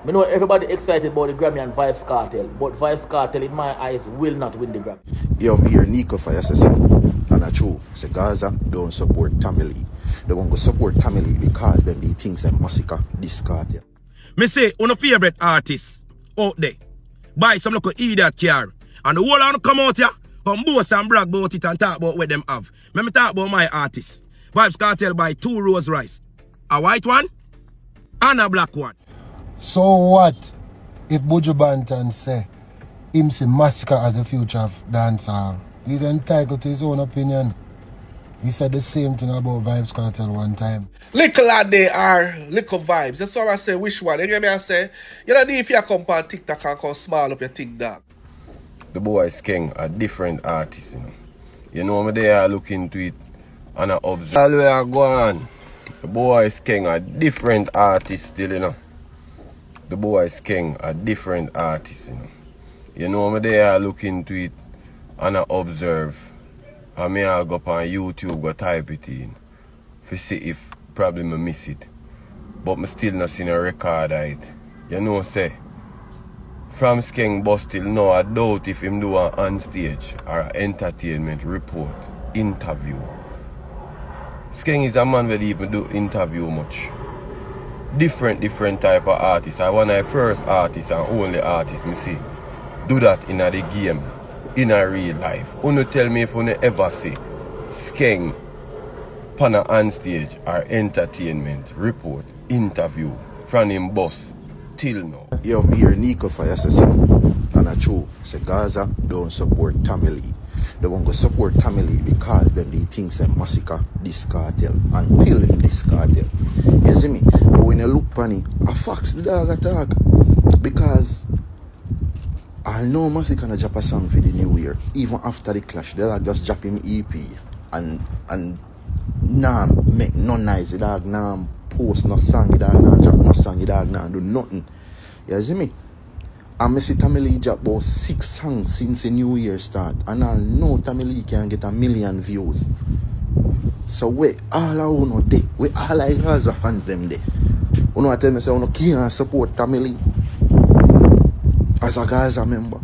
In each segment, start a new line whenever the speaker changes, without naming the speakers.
I know everybody excited about the Grammy and Vibes Kartel, but Vibes Kartel in my eyes will not win the Grammy.
Yo, me hear Nico for SSM, and I true. Say Gaza don't support Tamili. They won't go support Tamili because them they think they massacre this cartel.
Me say, one of favorite artists out there, buy some local idiot car, and the whole of come out here, come boast and brag about it and talk about what them have. Let me talk about my artists. Vibes Kartel buy 2 Rolls Royce, a white one and a black one.
So what if Buju Banton say him see massacre as the future of dancehall? He's entitled to his own opinion. He said the same thing about Vibes Kartel one time.
Likkle Addi are Likkle Vibes. That's why I say which one. You get me? I say, you know, if you come on TikTok and come small up your TikTok.
The boys king a different artist, you know. You know me they are looking to it and I observe. All the way I go on. The boys king a different artist still, you know. The boys king a different artist, you know. You know me they are looking to it and I observe. And me I'll go up on YouTube, go type it in. To see if probably I miss it. But me still not seen a record of it. You know say. From Skeng Bus till now, I doubt if him do an on stage or an entertainment report, interview. Skeng is a man that even do interview much. Different type of artists. I one of the first artists and only artist me see do that in a the game, in a real life. Uno tell me if you ever see Skeng pan a on stage or entertainment report, interview from him bus. Till now.
Yo, me hear Nico for SSM, and I true. Say Gaza don't support Tamili. They won't go support Tamili because them they think they massacre this cartel until them this cartel. You see me? But when you look funny, a fox the dog attack because I know massacre gonna drop a song for the new year. Even after the clash, they dog just drop him EP and nah make no noise. The dog nah post no song, the dog nah drop no song, the dog nah do nothing. You see me? And I see Tamili drop about 6 songs since the new year start. And I know Tamili can get 1 million views. So we all are uno there. We all are Gaza fans them there. You know I tell me say uno can't support Tamili as a Gaza member.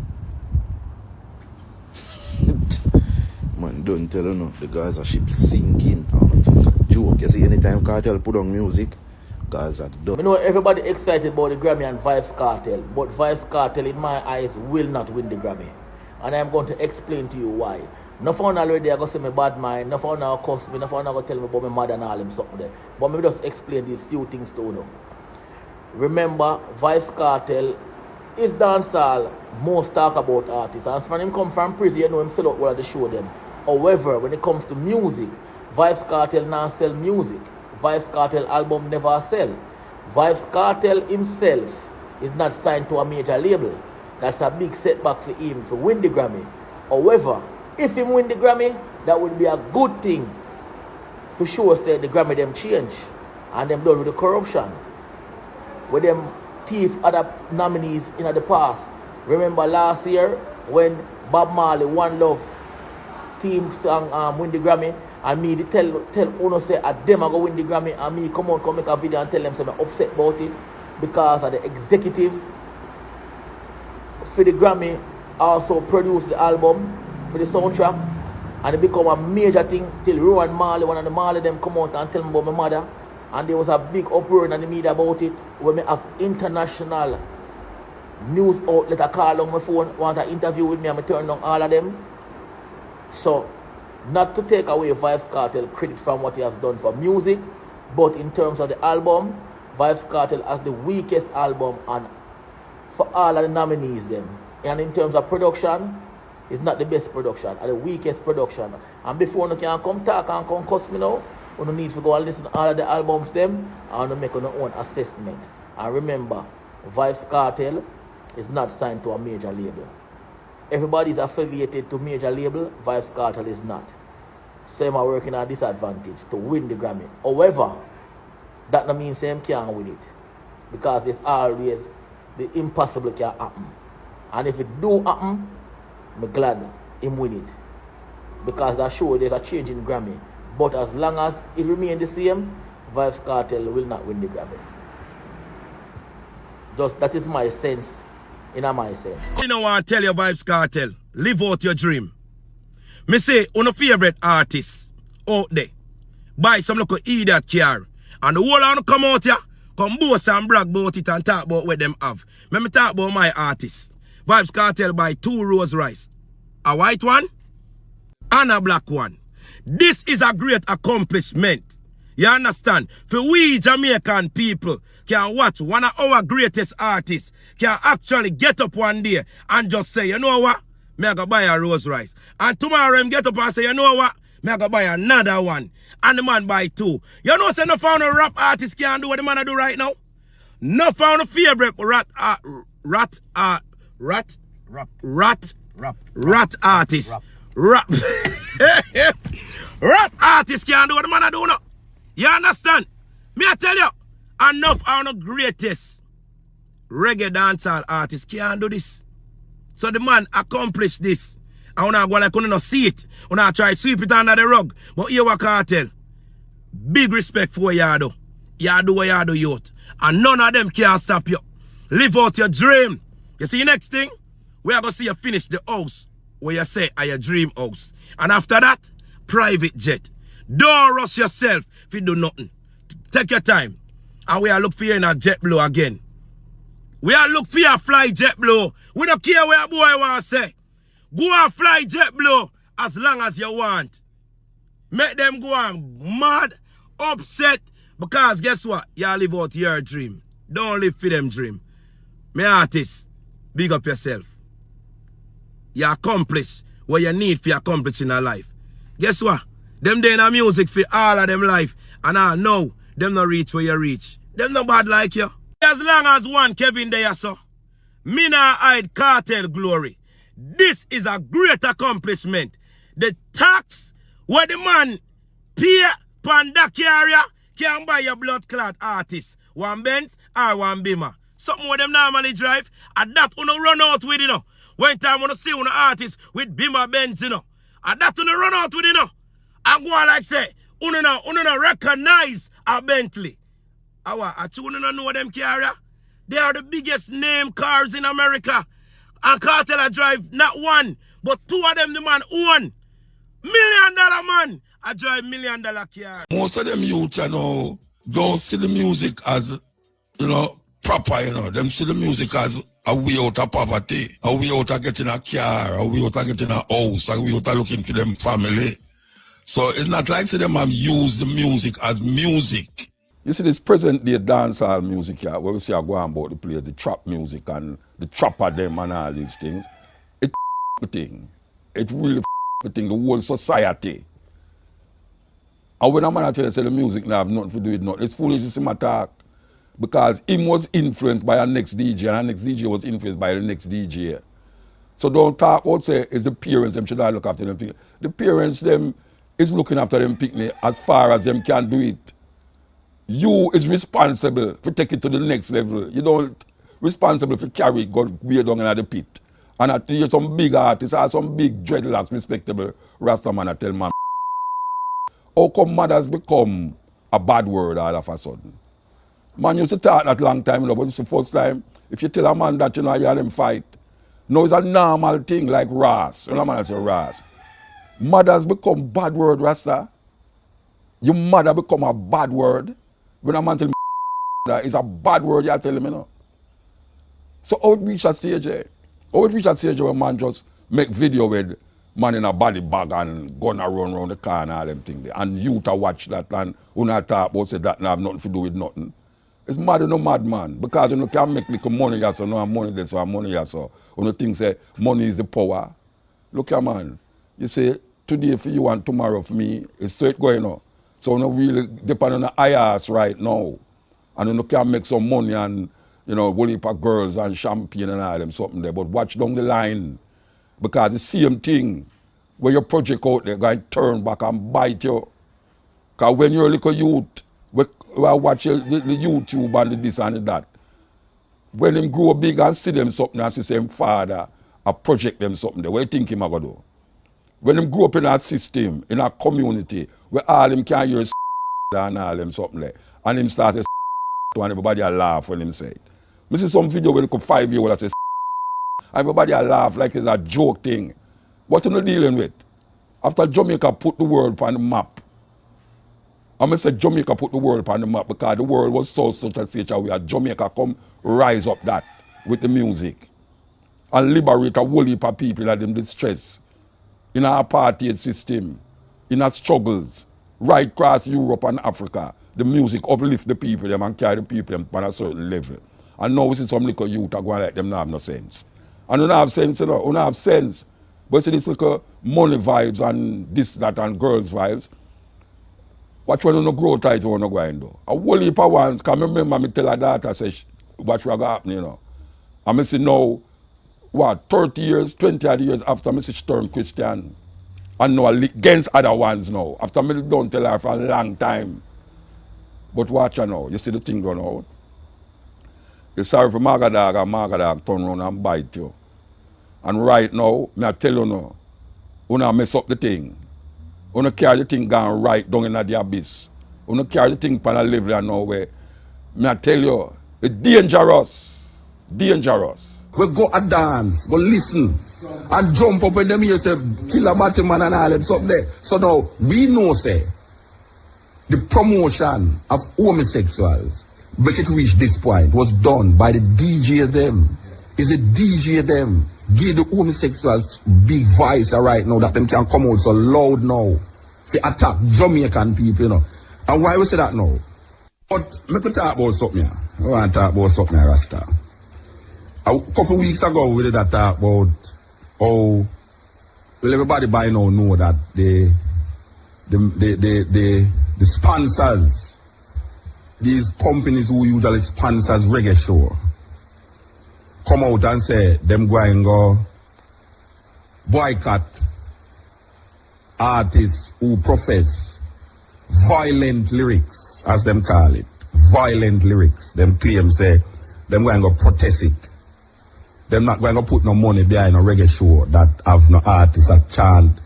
Man, don't tell you no, the Gaza ship sinking. I don't think a joke. You see, anytime Kartel put on music, Gaza done.
I know everybody excited about the Grammy and Vibes Kartel, but Vibes Kartel in my eyes will not win the Grammy. And I'm going to explain to you why. No fun already I go say me bad mind, no fun now cuss me, no fun now go tell me about my mother and all them something there. But maybe just explain these few things to you. Remember, Vibes Kartel is dancehall most talk about artists. And when him come from prison, you know him sell out what they show them. However, when it comes to music, Vibes Kartel now sell music. Vibes Kartel album never sell. Vibes Kartel himself is not signed to a major label. That's a big setback for him to win the Grammy. However, if he win the Grammy, that would be a good thing. For sure, say the Grammy them change and them done with the corruption. With them thief other nominees in the past. Remember last year when Bob Marley, One Love team song win the Grammy, and me tell Uno say at them I go win the Grammy, and me come make a video and tell them say I'm upset about it because of the executive for the Grammy also produced the album for the soundtrack, and it become a major thing till Rowan Marley, one of the Marley them come out and tell me about my mother, and there was a big uproar in the media about it when me have international news outlet I call on my phone, want an interview with me and I turn down all of them. So, not to take away Vibes Kartel credit from what he has done for music, but in terms of the album, Vibes Kartel has the weakest album and for all of the nominees them. And in terms of production, it's not the best production, or the weakest production. And before you can come talk and come cuss me now, you need to go and listen to all of the albums them and make your own assessment. And remember, Vibes Kartel is not signed to a major label. Everybody is affiliated to major label, Vibes Kartel is not. So I'm working at a disadvantage to win the Grammy. However, that doesn't mean Sam can't win it. Because there's always the impossible can happen. And if it do happen, I'm glad him win it. Because that shows there's a change in Grammy. But as long as it remains the same, Vibes Kartel will not win the Grammy. Just that is my sense, in my sense.
You know what I tell you, Vibes Kartel, live out your dream. Me say, one of your favorite artists out there, buy some local idiot car, and the whole of them come out here, come boast and brag about it and talk about what them have. Let me talk about my artists. Vibes Kartel buy 2 Rolls Royce. A white one and a black one. This is a great accomplishment. You understand? For we Jamaican people can watch one of our greatest artists can actually get up one day and just say, you know what? Me I go buy a Rolls Royce. And tomorrow him get up and say, you know what? Me I go buy another one. And the man buy 2. You know, say no found a rap artist can do what the man do right now? No found a favorite rat artist. Rap rap artist can do what the man do now. You understand? Me I tell you, enough are the greatest reggae dancehall artists can do this. So the man accomplished this. And when I go like you not see it, when I try to sweep it under the rug. But here what Kartel. Big respect for what you do. You do what you do, youth. And none of them can stop you. Live out your dream. You see next thing? We are going to see you finish the house where you say are your dream house. And after that, private jet. Don't rush yourself if you do nothing. Take your time. And we are look for you in a JetBlue again. We are look for you fly JetBlue. We don't care where a boy want to say. Go and fly JetBlue as long as you want. Make them go on mad, upset, because guess what? You live out your dream. Don't live for them dream. Me artist, big up yourself. You accomplish what you need for accomplish in your life. Guess what? Them day in a music for all of them life. And I know them not reach where you reach. Them not bad like you. As long as one Kevin there, so. Me not hide Kartel glory. This is a great accomplishment. The tax where the man pay panda carrier can buy your blood clot artist. One Benz or one Beamer. Something where them normally drive. And that you run out with, you know. One time when you see one artist with Beamer Benz, you know. And that you run out with, you know. And go on like say, you don't recognize a Bentley. I you don't know them carrier. They are the biggest name cars in America. And Kartel drive not one, but 2 of them the man own. $1 million man. I drive $1 million car.
Most of them youth, you know, don't see the music as, you know, proper, you know. Them see the music as a way out of poverty, a way out of getting a car, a way out of getting a house, a way out of looking for them family. So it's not like say them have used the music as music.
You see this present day dancehall music here, where we see I go on about the players, the trap music and the trapper them and all these things. It's the thing. It really the thing, the whole society. And when a man tell you say the music now have nothing to do with nothing, it's foolish to see him attack. Because him was influenced by our next DJ, and our next DJ was influenced by the next DJ. So don't talk about say it's the parents them should not look after them. The parents them is looking after them picnic as far as them can do it. You is responsible for take it to the next level. You don't responsible for carry it go way down in the pit. And I hear some big artists or some big dreadlocks, respectable Rastaman I tell man. How come mothers become a bad word all of a sudden? Man used to talk that long time, you know, but it's the first time. If you tell a man that you know you hear them fight, no, it's a normal thing like Ras. You know, man say Ras. Mothers become bad word, Rasta. Your mother become a bad word. When a man tell me that it's a bad word, you tell him, you know. So how it reach a stage, how it reach a stage where man just make video with man in a body bag and gonna run around the car and all them things there. And you to watch that and who not talk about say that have nothing to do with nothing. It's mad no mad man. Because you know can make little money here, so no money there, so money here, so when you think say money is the power. Look here man. You say today for you and tomorrow for me, it's straight going on. So we don't really depend on the IRS right now. And you can make some money and, you know, whole heap of girls and champagne and all them something there. But watch down the line. Because the same thing, where your project out there going to turn back and bite you. Because when you're a little youth, we watch the YouTube and the this and the that. When them grow big and see them something and see them father, I project them something there. What do you think him going to do? When them grow up in a system, in a community, where all them can hear and all them something there, and him start to and everybody laugh when him say it. I see some video where they come 5 years old that says everybody a laugh like it's a joke thing. What are you dealing with? After Jamaica put the world on the map, I say Jamaica put the world on the map because the world was so such a stage where Jamaica come rise up that with the music and liberate a whole heap of people that them distress in our apartheid system, in our struggles, right across Europe and Africa. The music uplift the people them and carry the people them on a certain level. And now we see some little youth are going like them not have no sense. And you don't have sense, you know, you don't have sense. But see this little money vibes and this, that and girls vibes. Watch when you no grow tight you want to go and do. A whole heap of ones, can remember me tell her daughter say watch what happen, you know. And I say now, what, 30 years, 20 odd years after I say she turned Christian. And now against other ones now. After me don't tell her for a long time. But watch her now, you see the thing going out. You're sorry for Magadog and Magadog turn around and bite you. And right now, I tell you now, you don't mess up the thing. You don't carry the thing going right down in the abyss. You don't carry the thing on a level now where, I tell you, it's dangerous. Dangerous.
We go a dance, go listen, and jump up when them here say, kill a Batman and all them up there. So now, we know, say, the promotion of homosexuals, make it reach this point, was done by the DJ them. Is it DJ them? Give the homosexuals big voice right now that them can come out so loud now to attack Jamaican people, you know. And why we say that now? But me could talk about something here. I want to talk about something here, Rasta. A couple of weeks ago we did that talk about how well everybody by now know that the sponsors, these companies who usually sponsors reggae show, come out and say them go and go boycott artists who profess violent lyrics, as them call it. Violent lyrics. Them claim say them go and go protest it. Them not going to put no money behind a reggae show that have no artists that chant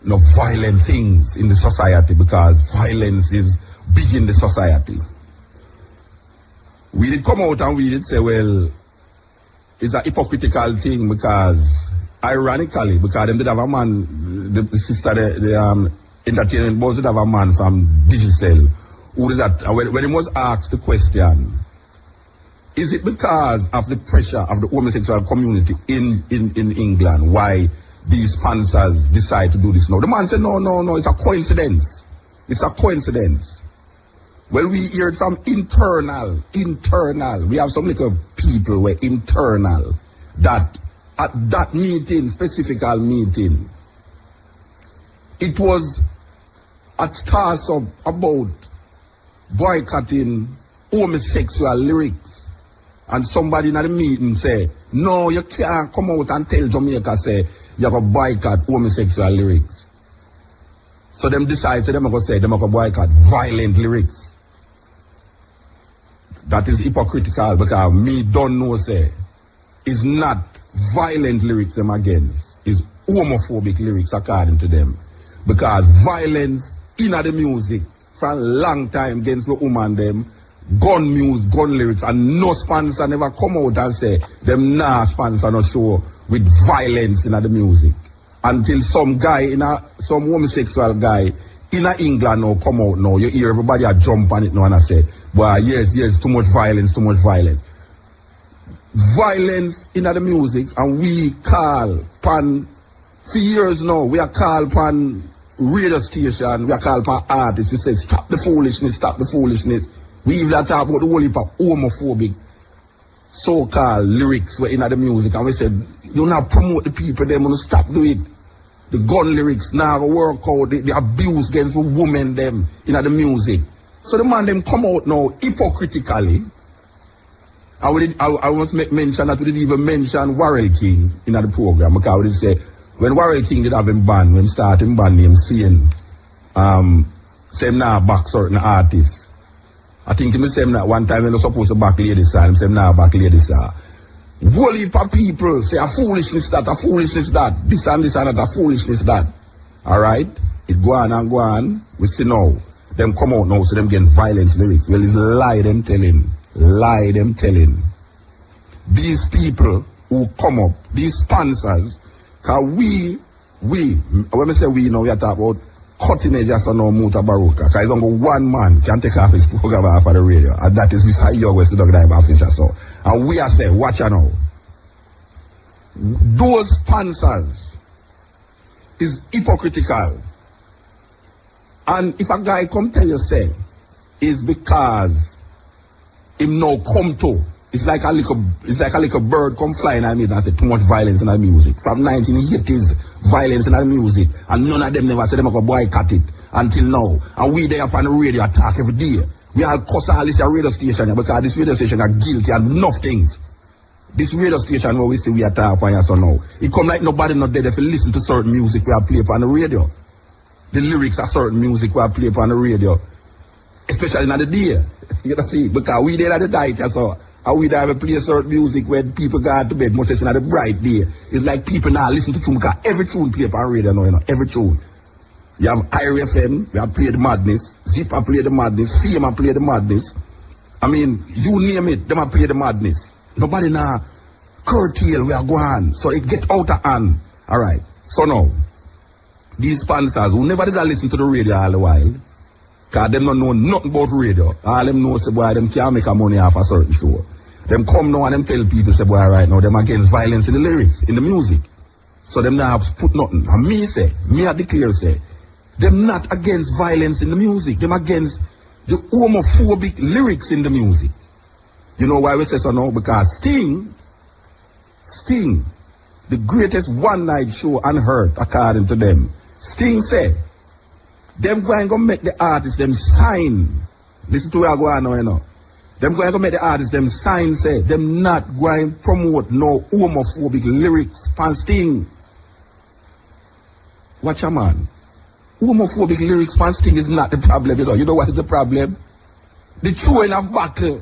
no violent things in the society because violence is big in the society. We did come out and we did say, well, it's a hypocritical thing because, ironically, because them did have a man, the sister, the entertainment boss did have a man from Digicel who did that. And when he was asked the question, is it because of the pressure of the homosexual community in England why these sponsors decide to do this now? The man said, no, it's a coincidence. It's a coincidence. Well, we hear it from internal. We have some little people were internal that at that meeting, specific meeting, it was a task about boycotting homosexual lyrics. And somebody in the meeting say, no, you can't come out and tell Jamaica, say, you're going to boycott homosexual lyrics. So them decide, so them going to say, them going to boycott violent lyrics. That is hypocritical because me don't know, say, it's not violent lyrics them against, it's homophobic lyrics according to them. Because violence in the music for a long time against the woman them, gun music, gun lyrics, and no sponsor never come out and say them nah sponsor no show with violence in the music. Until some guy, some homosexual guy in England now come out now, you hear everybody a jump on it now and I say, well, yes, too much violence. Violence in the music, and we call pan, for years now, we are called pan radio station, we are called pan artists, we say, stop the foolishness. We even talk about the whole heap of homophobic so-called lyrics were in the music, and we said, you not promote the people, them want to stop doing it. The gun lyrics now work out, the abuse against the women them in the music. So the man them come out now hypocritically. I want to make mention that we didn't even mention Warrell King in the program because we did say when Warrell King did have him band, when he started him band name saying say him now back certain artists. I think him say him that one time when he was supposed to back ladies say him now back ladies whole heap of people say a foolishness that, this and that, a foolishness that. Alright? It go on, we see now. Them come out now, so them getting violence lyrics. Well, it's lie them telling. these people who come up, these sponsors, because when we say we, we are talking about cutting edge as no Mutabaruka, because it's only one man can take off his program off of the radio, and that is Mr. Yogwes, the dog officer. So, and we are saying, watch out now. Those sponsors is hypocritical. And if a guy come tell you say, it's because him no come to, it's like a little bird come flying at me and say too much violence in the music. From 1980s, violence in the music, and none of them never said them go boycott it until now. And we there up on the radio attack every day. We all cuss all this radio station because this radio station are guilty and enough things. This radio station where we see we attack upon so now. It come like nobody not dead if you listen to certain music we are play upon the radio. The lyrics are certain music we are play upon the radio. Especially in the day. You know see, because we there at the night so. And we have play certain music when people go to bed, much less in the bright day. It's like people now listen to tune because every tune play upon radio now, every tune. You have IRFM, you have Play the Madness, Zipper Play the Madness, FEMA Play the Madness. I mean, you name it, them a Play the Madness. Nobody now curtail, we are going. So it get out of hand. Alright. So now, these sponsors who never did listen to the radio all the while, because them don't know nothing about radio. All them know say boy, them can't make a money off a certain show. Them come now and them tell people say boy right now, them against violence in the lyrics, in the music. So them not have put nothing. And me I declare say, them not against violence in the music. Them against the homophobic lyrics in the music. You know why we say so now? Because Sting, the greatest one-night show unheard according to them. Sting said, them going to make the artists them sign. Listen to where I go on now, you know. Them going to make the artists them sign, say, them not going to promote no homophobic lyrics pan Sting. Watch a man. Homophobic lyrics pan Sting is not the problem, you know. You know what is the problem? The throwing of battle.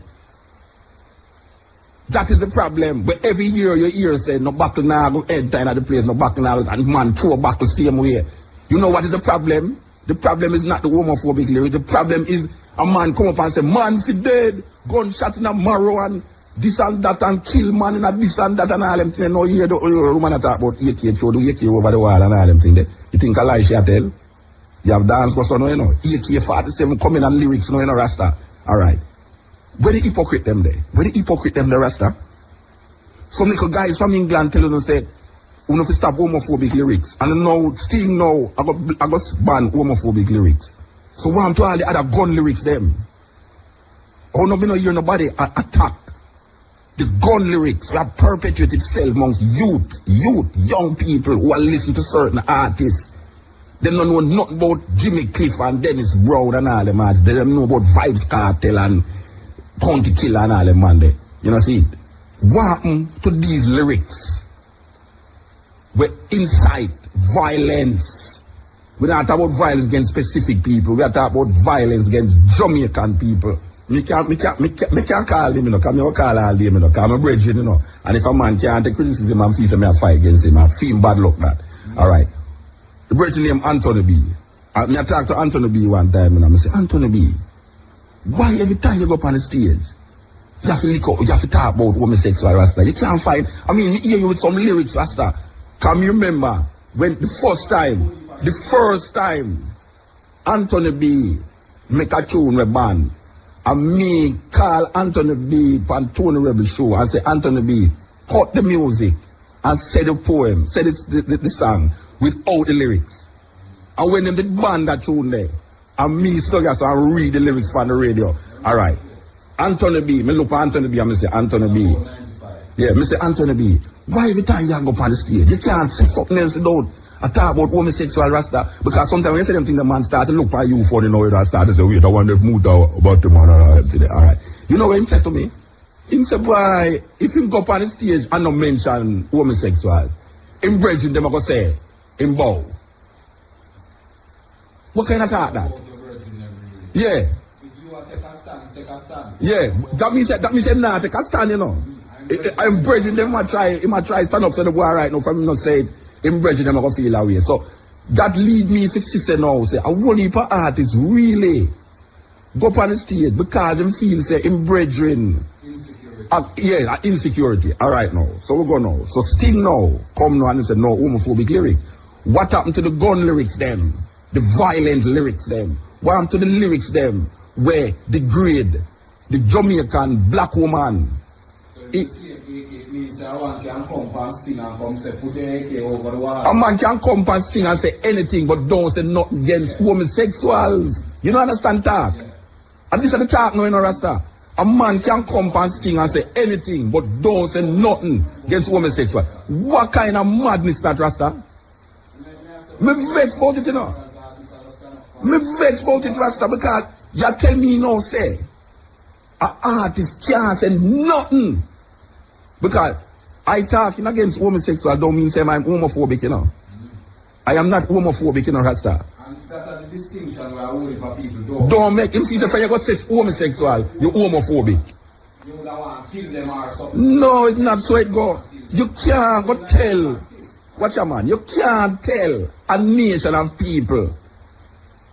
That is the problem. But every year you hear say, no battle now go enter in the place, no battle now, and man throw a battle same way. You know what is the problem? The problem is not the homophobic lyrics. The problem is a man come up and say, man fi dead, gunshot in a marrow and this and that and kill man in a this and that and all them things. No, you hear the woman talk about AK, throw the AK over the wall and all them things. You think a lie she tell? You have dance go so no, you know. AK-47 coming and lyrics, no, you know, Rasta. Alright. Where the hypocrite them there? Where the hypocrite them there, Rasta? Some little guys from England telling us that we have to stop homophobic lyrics. And now, still now, I got ban homophobic lyrics. So what I'm to all the other gun lyrics them? Oh no, me no hear nobody attack the gun lyrics that perpetuate itself amongst young people who are listening to certain artists. They don't know nothing about Jimmy Cliff and Dennis Brown and all them man. They don't know about Vibes Kartel and County Killer and all them man there. You know see? What happened to these lyrics? We incite violence. We don't talk about violence against specific people. We are talking about violence against Jamaican people. Me can't call him, you know, because I call all them, you know, because I'm a brethren, you know. And if a man can't take criticism and feel me, I fight against him. I feel bad luck that. Alright. The brethren name Anthony B. I talked to Anthony B one time and I say, Anthony B, why every time you go up on the stage, you have to lick up, you have to talk about homosexual Rasta? You can't find, I mean, you hear you with some lyrics, Rasta. Can you remember when the first time Anthony B make a tune with band and me call Anthony B on Tony Rebel show and say, Anthony B, cut the music and say the poem, say the song without the lyrics. And when them did band that tune there, and me stuck so I read the lyrics on the radio. Alright. Anthony B, me look at Anthony B and me say, Anthony B. Yeah, me say, Anthony B, why every time you go up on the stage, you can't say something else without I talk about homosexual Rasta? Because sometimes when you say them things, the man start to look at you funny now, you start to say, wait, I wonder if muta about the man alright. You know what he said to me? He said, boy, if him go up on the stage and not mention homosexual, him brethren them are going to say, him bow. What kind of talk that? Yeah. Yeah, that means him not take a stand, you know. I'm bridging them, he might try stand up so the boy right now from him not say him bridging them I gonna feel away. So that lead me if it's say now say I won't heap of artists really go up on the stage because him feel say him bridging Yeah, insecurity. All right now. So we go now. So Sting now come now and say no homophobic lyrics. What happened to the gun lyrics then? The violent lyrics them? What happened to the lyrics them where degrade the Jamaican black woman? A man can come past Sting and say anything but don't say nothing against homosexuals. You don't understand talk? Yeah. And this is the talk now in Rasta. A man can come past Sting and say anything but don't say nothing against homosexuals. What kind of madness that, Rasta? Me vex about it, you know. Me vex about it, Rasta, because you tell me now, say, an artist can't say nothing. Because I talking against homosexual don't mean say I'm homophobic, you know. I am not homophobic, you know, Rasta.
And that is the distinction where only for people
don't make him see the friend you got say homosexual, you're homophobic.
You would want to kill them or something.
No, it's not so it go. You can't go tell. Watch your man, you can't tell a nation of people.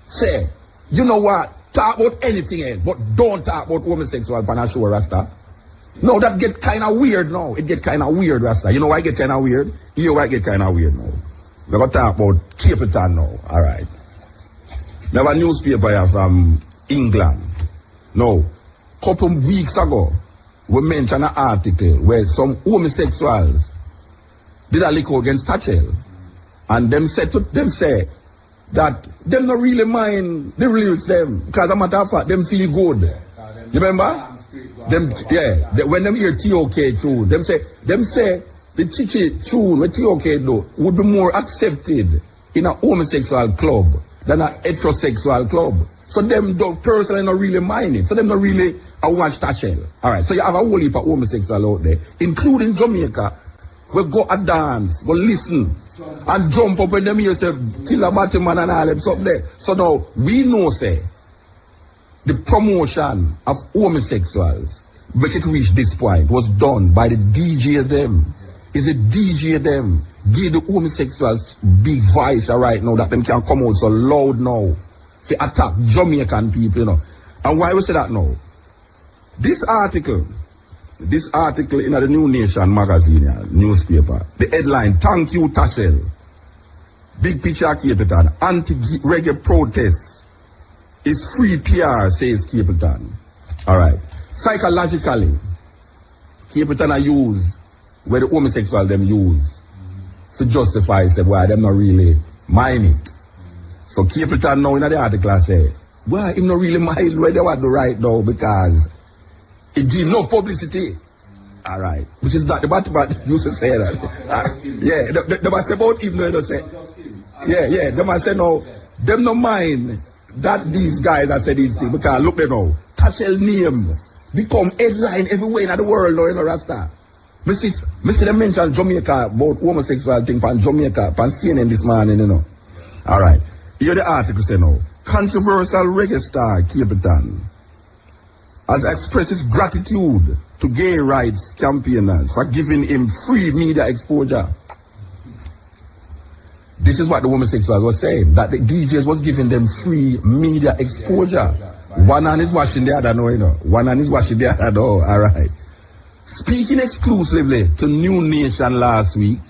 Say, you know what? Talk about anything else, but don't talk about homosexual pan a show, Rasta. No, that get kind of weird now. It get kind of weird, Rasta. You know why it get kind of weird? Here why it get kind of weird now. We're going to talk about Capleton now. All right. We have a newspaper here from England. Now, couple weeks ago, we mentioned an article where some homosexuals did a lick against Kartel. And them say that them not really mind the lyrics them. Because as a matter of fact, them feel good. You remember? Them, yeah, when them hear TOK tune, them say the Chichi tune with TOK do would be more accepted in a homosexual club than a heterosexual club. So them don't personally not really mind it. So them not really watch Kartel. Alright, so you have a whole heap of homosexual out there, including Jamaica, we go a dance, go listen, and jump up when them hear say kill a Batman and all them something there. So now we know say the promotion of homosexuals, make it reach this point, was done by the DJ them. Is a DJ them. Give the homosexuals big voice right now that them can come out so loud now to attack Jamaican people, you know. And why we say that now? This article in the New Nation magazine, newspaper, the headline, "Thank you, Kartel." Big picture Capleton, anti-reggae protests is free PR, says Capleton. Alright. Psychologically, Capleton are used where the homosexual them use to justify say why them not really mind it. So Capleton now in the article say, well, him not really mind where they want to write now because it give no publicity. Alright. Which is not the bad used to say that. Yeah, they must say about him, no, they say. Yeah, they must say no, them no mind that these guys that said these things, because look there now, Kartel name become headline everywhere in the world now, you know, Rasta. Me see them mention Jamaica about homosexual thing from Jamaica, from CNN this morning, you know. Alright. Here the article say now, controversial reggae star Capleton has expressed his gratitude to gay rights campaigners for giving him free media exposure. This is what the homosexuals were saying, that the DJs was giving them free media exposure. One hand is washing the other, no, you know. One hand is washing the other, no, alright. Speaking exclusively to New Nation last week,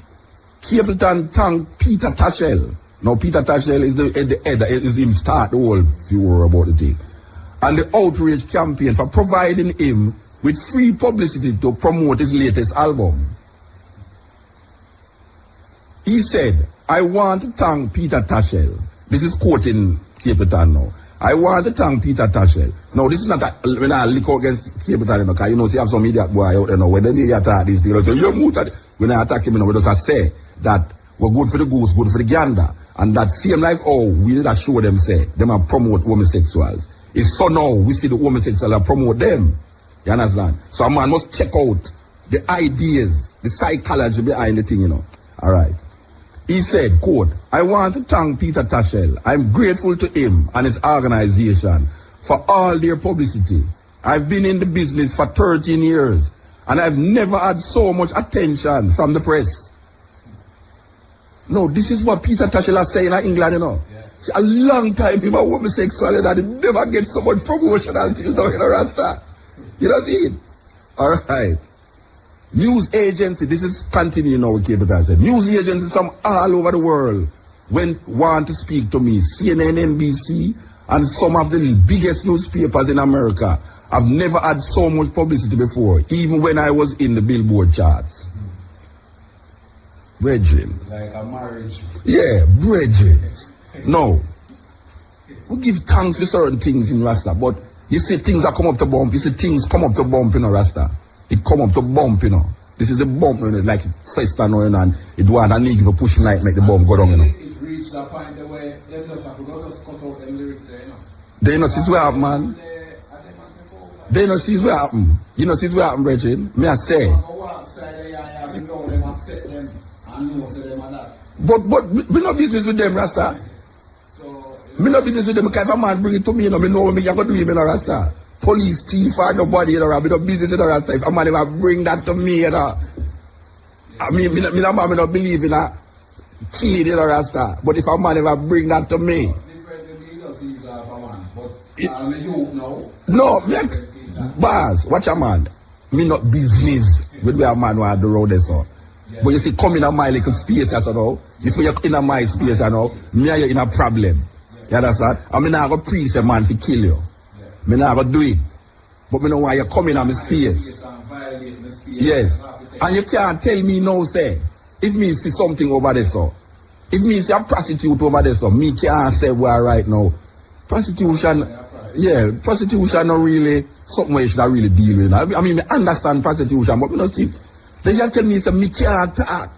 Capleton thanked Peter Kartel. Now, Peter Kartel is the head, is him start the whole furor about the thing. And the outrage campaign for providing him with free publicity to promote his latest album. He said, I want to thank Peter Kartel. This is quoting Capleton now. I want to thank Peter Kartel. Now, this is not when I lick against Capleton, because you know, you have some idiot boy out there now. When they attack this thing, you're muta. When I attack him, you know, we just say that we're good for the goose, good for the gander. And that same like, oh, we did that show them say, them are promote homosexuals. It's so now we see the homosexuals and promote them. You understand? So a man must check out the ideas, the psychology behind the thing, you know. Alright. He said, quote, I want to thank Peter Kartel. I'm grateful to him and his organization for all their publicity. I've been in the business for 13 years and I've never had so much attention from the press. No, this is what Peter Kartel is saying in England, you know. Yeah. See, a long time he was homosexual and he never get so much promotion until now, you know, Rasta. You don't see it? Alright. News agency, this is continuing now with Capital said. News agencies from all over the world want to speak to me. CNN, NBC, and some of the biggest newspapers in America. I've never had so much publicity before, even when I was in the Billboard charts. Brethren.
Like a marriage.
Yeah, brethren. No. We give thanks for certain things in Rasta, but you see things that come up to bump, you see things come up to bump, you know, Rasta. It come up to bump, you know. This is the bump, you know, it's like festa, you know, and it want a nigga for pushing like make the bump go down, you know.
It reached that point where they just have to go just cut out them lyrics there, you know.
They know since where happen, man. They know since where happen. You know since where happen, brethren. Me I say. But we no business with them, Rasta. Me no business with them because if a man bring it to me, you know, me know me, I go do him, you know, Rasta. Police, thief, or nobody, you know, me no business, you know, Rasta. If a man ever bring that to me, you know, I mean, me no believe in a killing, you know, Rasta. But if a man ever bring that to me, no, me, Bars, watch a man. Me not business with where a man who had the road there, so. Yeah. But you see, come in a my little space, you know. If you're in a my space, you know, me and you in a problem. Yeah. You understand? I mean, I go preach a man to kill you. Yeah. Me not go do it. But me know why you come in my space. Yes. And you can't tell me no, say. If me see something over there, so. If me see a prostitute over there, so, me can't say where right now. Prostitution, yeah, prostitution not really something where you should not really deal with. I mean, I understand prostitution, but me not see. They just tell me, say, me can't talk.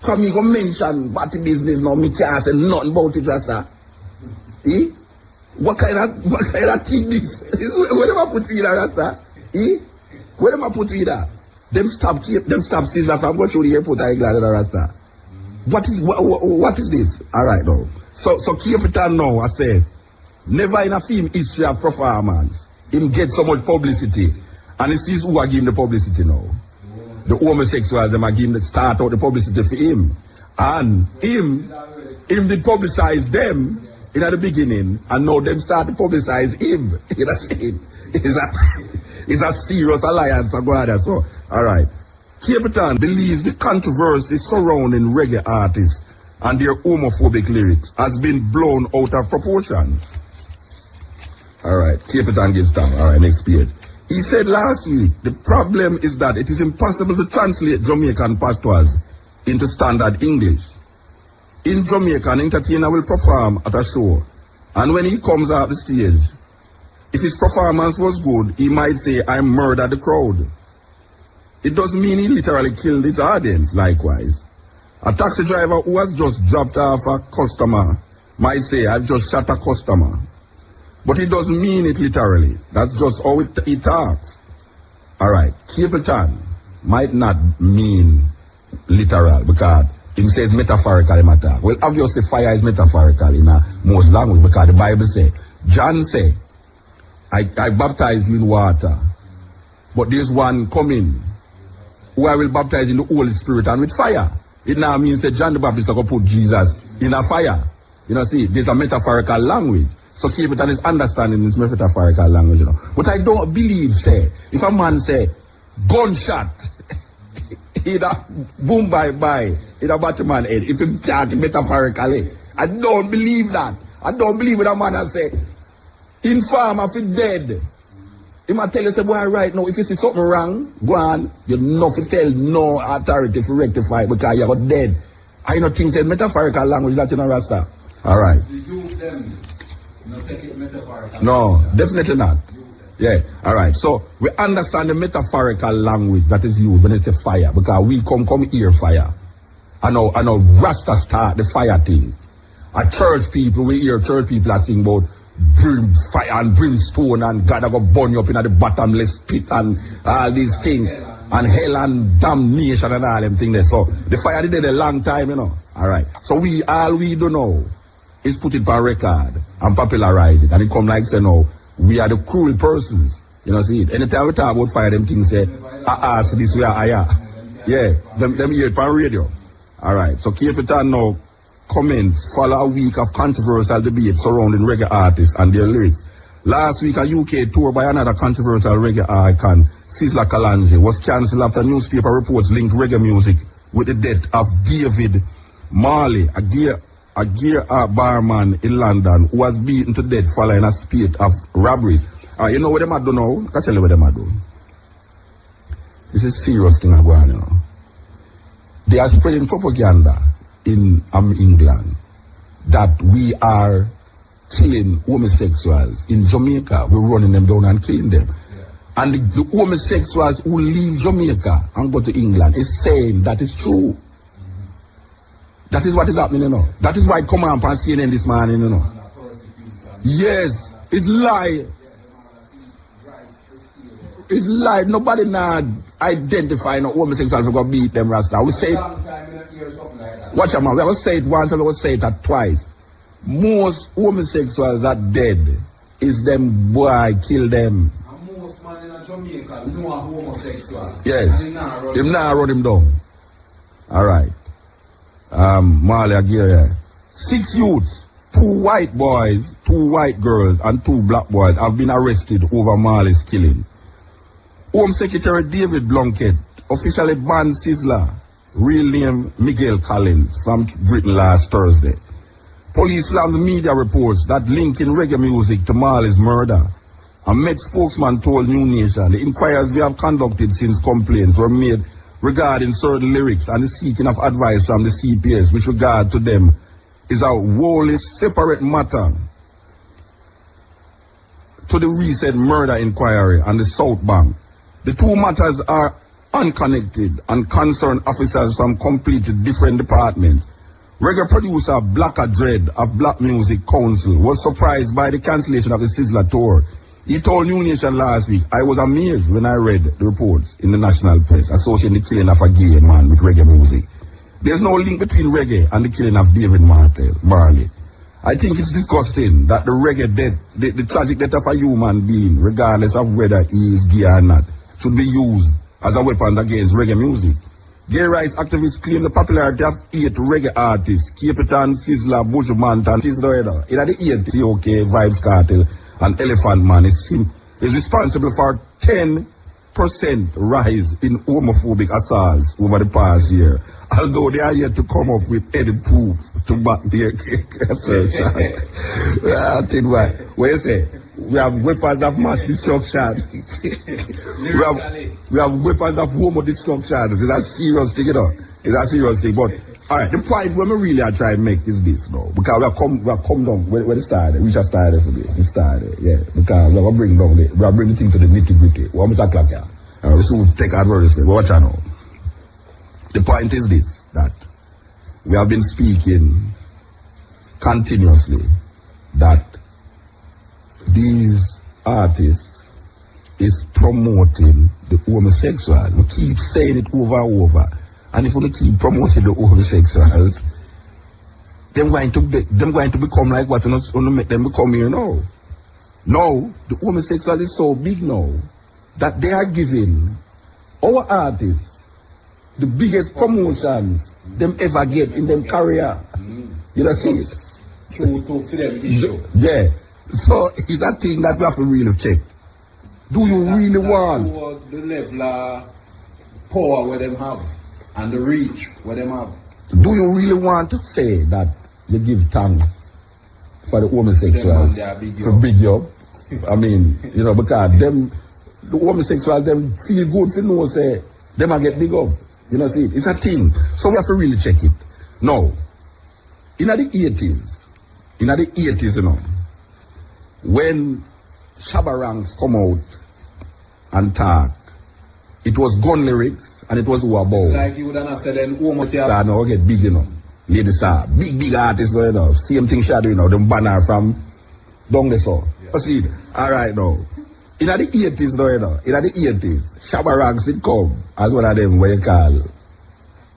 Because me go mention bad business now, me can't say nothing about it, Rasta. Eh? What kind of thing this? Where them I put with that, Rasta? Eh? Where them I put with that? Them stop Sizzler from going through the airport, I glad that, Rasta. What is this? Alright now. So keep it on now, I said. Never in a film history of performance, him get so much publicity. And he sees who are giving the publicity now. The homosexuals, them are giving the start out the publicity for him. And him did publicize them in the beginning, and now them start to publicize him. You know what I'm saying? It's a serious alliance. So, alright. Capitan believes the controversy surrounding reggae artists and their homophobic lyrics has been blown out of proportion. Alright, Capitan gives time. Alright, next page. He said last week, the problem is that it is impossible to translate Jamaican patois into standard English. In Jamaica, an entertainer will perform at a show, and when he comes out the stage, if his performance was good, he might say, I murdered the crowd. It doesn't mean he literally killed his audience, likewise. A taxi driver who has just dropped off a customer might say, I've just shot a customer. But it doesn't mean it literally. That's just how he talks. Alright, Capleton might not mean literal because he says metaphorical in matter. Well, obviously fire is metaphorical in most language because the Bible says, John say, I baptize you in water, but there's one coming who I will baptize in the Holy Spirit and with fire. It now means that John the Baptist is going to put Jesus in a fire. You know, see, there's a metaphorical language. So Capitan is understanding this metaphorical language, you know. But I don't believe, say, if a man say, gunshot, either boom bye, either Batman head, if him talk metaphorically, I don't believe that. I don't believe with a man that say, inform if he dead. He might tell you, say, boy, right now, if you see something wrong, go on, you know to tell no authority to rectify it because you're dead. I know things in metaphorical language that you know, Rasta. Alright. No, definitely not. Yeah, alright. So we understand the metaphorical language that is used when it's a fire, because we come here fire. I know Rasta start the fire thing. At church people, we hear church people that sing about fire and brimstone and God go burn you up in the bottomless pit and all these things and hell and damnation and all them things there. So the fire did it a long time, you know. Alright. So all we do now is put it on record and popularize it. And it come like say no, we are the cruel persons. You know, see it. Anytime we talk about fire, them things say, so this way I are. Yeah, them hear it on radio. Alright, so Capitan now comments follow a week of controversial debate surrounding reggae artists and their lyrics. Last week a UK tour by another controversial reggae icon Sizzla Kalonji was cancelled after newspaper reports linked reggae music with the death of David Marley, a gear barman in London who was beaten to death following a spate of robberies. You know what them are doing now? I can tell you what them are doing. This is serious thing going on, you know. They are spreading propaganda in England that we are killing homosexuals. In Jamaica, we're running them down and killing them. And the homosexuals who leave Jamaica and go to England is saying that is true. That is what is happening, you know. That is why it come up on CNN this morning, you know. Yes, it's lie. It's lie. Nobody now identify no homosexuals who go beat them Rasta. We say it. Watch out, man. We ever say it once and we ever say it twice. Most homosexuals that dead is them boy kill them. Jamaica, no homosexual. Yes. Him now run him down. Alright. Marley Aguirre. 6 youths, 2 white boys, 2 white girls, and 2 black boys have been arrested over Marley's killing. Home Secretary David Blunkett officially banned Sizzla, real name Miguel Collins, from Britain last Thursday. Police slammed media reports that linking reggae music to Marley's murder. A Met spokesman told New Nation the inquiries we have conducted since complaints were made regarding certain lyrics and the seeking of advice from the CPS with regard to them is a wholly separate matter to the recent murder inquiry on the South Bank. The 2 matters are unconnected and concern officers from completely different departments. Reggae producer Blacker Dread of Black Music Council was surprised by the cancellation of the Sizzla tour. He told New Nation last week, I was amazed when I read the reports in the national press associating the killing of a gay man with reggae music. There's no link between reggae and the killing of David Marley. I think it's disgusting that the reggae death, the tragic death of a human being, regardless of whether he is gay or not, should be used as a weapon against reggae music. Gay rights activists claim the popularity of 8 reggae artists, Capitan, Sizzla, Bushman, and Sizzla. In the 80s, OK, Vibes Kartel, and Elephant Man is responsible for 10% rise in homophobic assaults over the past year, although they are yet to come up with any proof to back their assertion. I think what you say? We have weapons of mass destruction. we have weapons of homo destruction. It's a serious thing, you know. It's a serious thing, but alright, the point where we really are trying to make is this now. Because we have come down where it started. We just started for it started, yeah. Because we are bring the thing to the nitty-gritty. What much o'clock here? We soon take advertisement. But watch out now. The point is this, that we have been speaking continuously that these artists is promoting the homosexual. We keep saying it over and over. And if we keep promoting the homosexuals, them going to become like what we not make them become here now. Now, the homosexual is so big now that they are giving our artists the biggest promotions them ever get in them career. You know, see it?
True for them issue.
Yeah. So it's a thing that we have to really check. Do you really want
the level of power where them have and the reach where them have?
Do you really want to say that you give thanks for the homosexuals for big job? I mean, you know, because the homosexuals them feel good for no say them get big up. You know, see it? It's a thing. So we have to really check it. Now, in the 80s, you know, when Shabba Ranks come out and talk, it was gun lyrics and it was who about.
It's like you would have said then
I know get big, you know. Ladies are big artists, you know. Same thing Shadow, you know, them banner from down the south. Yeah. See it? Alright now. In the 80s, you know, in the 80s, Shabba Ranks it come as one of them what you call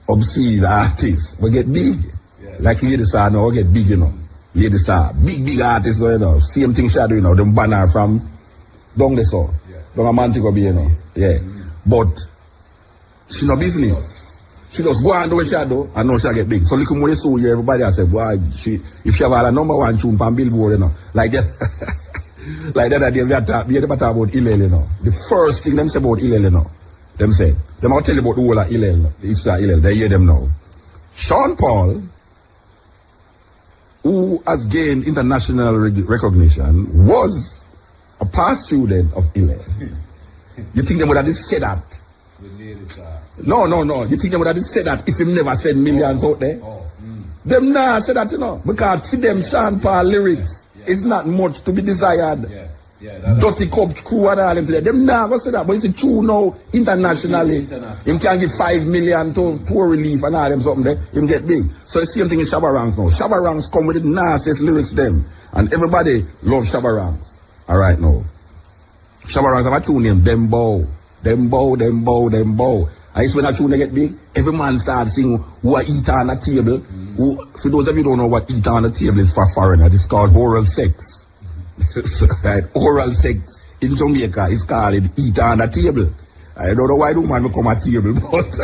obscene artists. We get big. Yeah. Like ladies are now get big, you know. Ladies are big artists, you know. Same thing Shadow, you know, them banner from down the south. Yeah. Down a Montego Bay, you know. Yeah. But she no business. She just go and do a Shadow and now she get big. So look at what you saw here, everybody has said, boy, if she have a number 1 tune on Billboard, you know. Like that. Like that day, we had talk about Hillel, you know. The first thing them say about Hillel, you know. Them say, them I'll tell you about the whole of Hillel, the history of Hillel. They hear them now. Sean Paul, who has gained international recognition, was a past student of Hillel. You think they would have said that? No. You think they would have said that if he never said millions out there? Them nah say that, you know. Because for them, Sean Paul lyrics is not much to be desired. Dirty Cup crew and all them today. Them nah go say that. But it's true now, internationally. Him can give 5 million to poor relief and all them something there. Him get big. So the same thing in Shabba Ranks now. Shabba Ranks come with the nastiest lyrics them. And everybody loves Shabba Ranks. Alright now. Shabba Ranks have a tune named Dembow. And it's when that tune they get big, every man starts singing who eat on the table. Who, for those of you who don't know what eat on the table is for foreigner, it's called oral sex. Right? Oral sex in Jamaica is called eat on the table. I don't know why the man become a table, but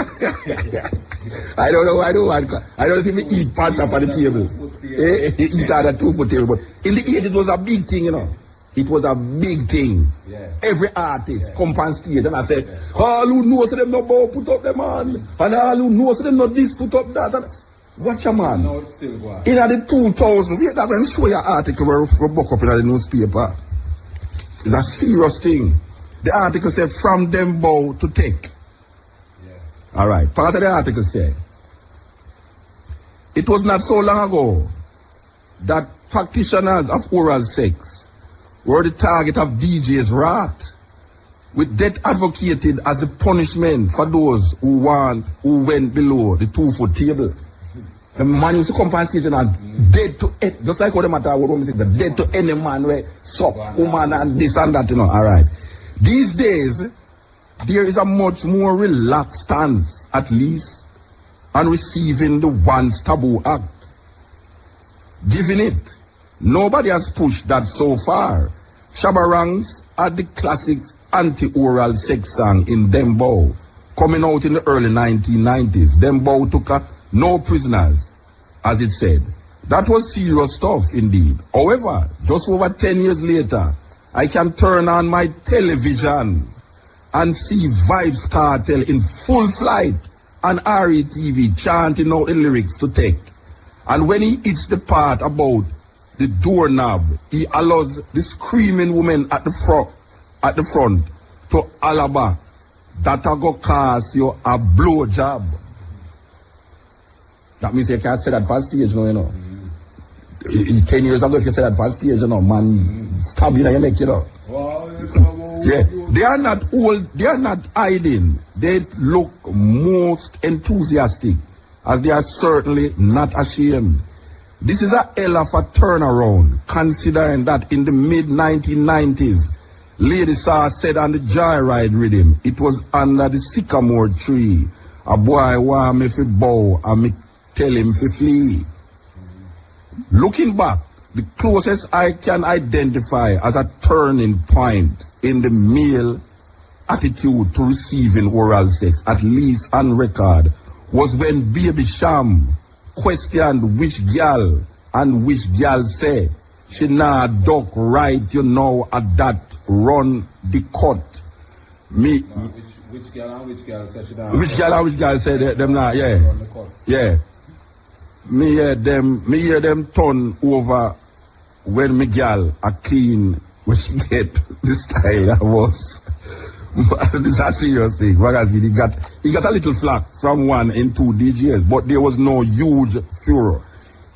I don't know why the man, I don't think we eat part up on the table. Eat on the 2 foot table. But in the 80s it was a big thing, you know. It was a big thing. Every artist come on stage and I say, all who knows them no bow, put up them on. And all who knows them no this, put up that. And watch a man. No, it's still going. In the 2000, wait, that when show your article where we book up in the newspaper. It's a serious thing. The article said from them bow to take. Alright, part of the article said, it was not so long ago that practitioners of oral sex were the target of DJ's wrath, with death advocated as the punishment for those who went below the 2 foot table. The man used to come on stage and dead to it, just like what the matter what women say, the dead to any man where suck woman and this and that, you know. Alright. These days, there is a much more relaxed stance, at least, on receiving the once taboo act. Giving it. Nobody has pushed that so far. Shabba Ranks had the classic anti-oral sex song in Dembow, coming out in the early 1990s. Dembow took no prisoners, as it said. That was serious stuff indeed. However, just over 10 years later, I can turn on my television and see Vybz Kartel in full flight on RETV chanting out the lyrics to take. And when he hits the part about the doorknob, he allows the screaming woman at the front to alaba that I go cause you a blow job. That means you can't say that on stage, no, you know. 10 years ago, if you say that on stage, you know, man, stab you in your neck, you know. Yeah, they are not old, they are not hiding. They look most enthusiastic, as they are certainly not ashamed. This is a hell of a turnaround, considering that in the mid-1990s, Lady Saw said on the Joyride rhythm, it was under the sycamore tree. A boy want me fi bow and me tell him fi flee. Looking back, the closest I can identify as a turning point in the male attitude to receiving oral sex, at least on record, was when Baby Sham questioned which girl and which girl say she nah duck right, you know, at that run the cut. Me
which girl and which girl say she nah
which girl and which girl say them nah, yeah. Yeah. Me hear them turn over when me girl a clean when she get the style that was. This is a serious thing. He got a little flack from 1 and 2 DJs, but there was no huge furor.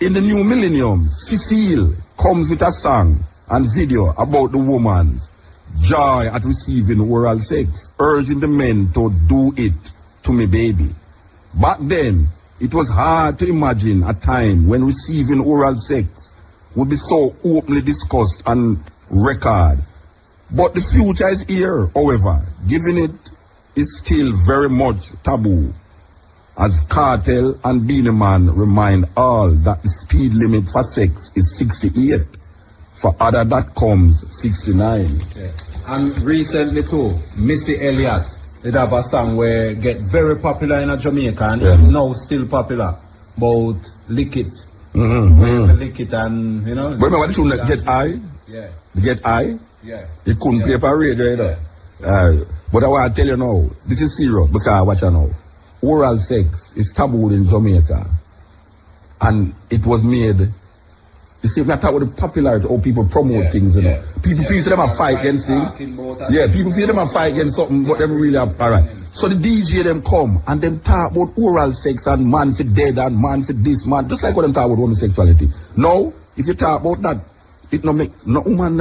In the new millennium, Cecile comes with a song and video about the woman's joy at receiving oral sex, urging the men to do it to me baby. Back then, it was hard to imagine a time when receiving oral sex would be so openly discussed on record. But the future is here, however, given it is still very much taboo, as Kartel and Beenie Man remind all that the speed limit for sex is 68. For other that comes 69.
Yeah. And recently too, Missy Elliott did have a song where get very popular in Jamaica and now still popular, about Likkle. Lick it and, you know.
Remember what the tune Get High? Yeah. You get high?
Yeah.
You couldn't pay for radio, you know. But I want to tell you now, this is serious because watch you now. Oral sex is taboo in Jamaica. And it was made, you see, we are talking about the popularity how people promote things, you know. People see them a fight against things. Yeah, people see them a fight against something, but they really have, alright. So the DJ them come and them talk about oral sex and man for dead and man for this, man. Just like what them talk about homosexuality. Now, if you talk about that, it no make no woman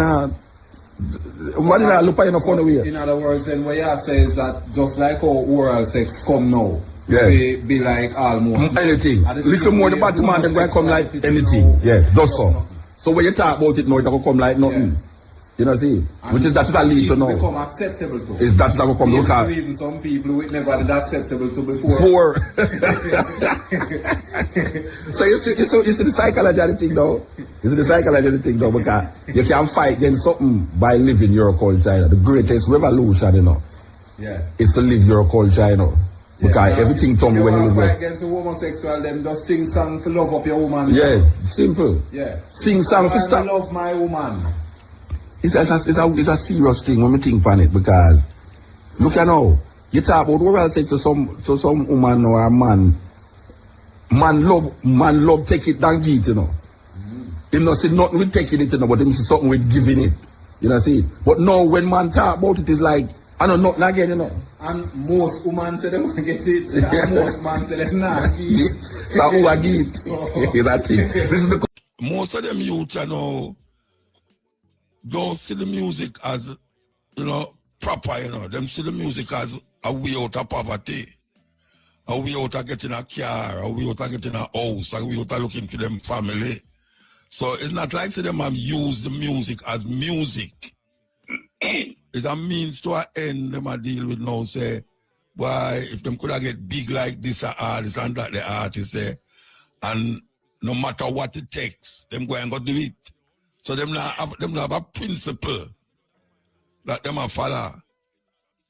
what did I look at in a funny way?
In other words, then what you say is that just like how oral sex come now, be like almost
anything. Little more the bottom man, them going to come like anything. Yeah, that's so. So when you talk about it now, it will come like nothing. Yeah. You know, see, which is that's what I lead to now.
Become acceptable to.
Is that will come look at?
Even some people who never did acceptable to before.
So you see the psychology of the thing now. You see the psychology of the thing now because you can fight against something by living your culture. The greatest revolution, you know, is to live your culture, you know. Because everything told me when you
fight against the homosexual, them just sing song to love up your woman.
Yeah, simple.
Yeah.
Sing song for stop.
Love my woman.
It's a serious thing when we think on it because look at now, you talk about oral sex to some woman or a man. Man love take it than give it, you know. Him not say nothing with taking it, you know, but him say something with giving it. You know see? But now when man talk about it, it's like I know nothing again, you know.
And most women say them get it, and most men say them not give it.
So who I give it? That thing. This is the
most of them youth, you know, don't see the music as, you know, proper, you know. Them see the music as a way out of poverty, a way out of getting a car, a way out of getting a house, a way out of looking for them family. So it's not like say them have used the music as music. It's a means to an end them a deal with now, say, why if them could have get big like this artist and that the artist say, and no matter what it takes, them go and go do it. So them have a principle that them a follow.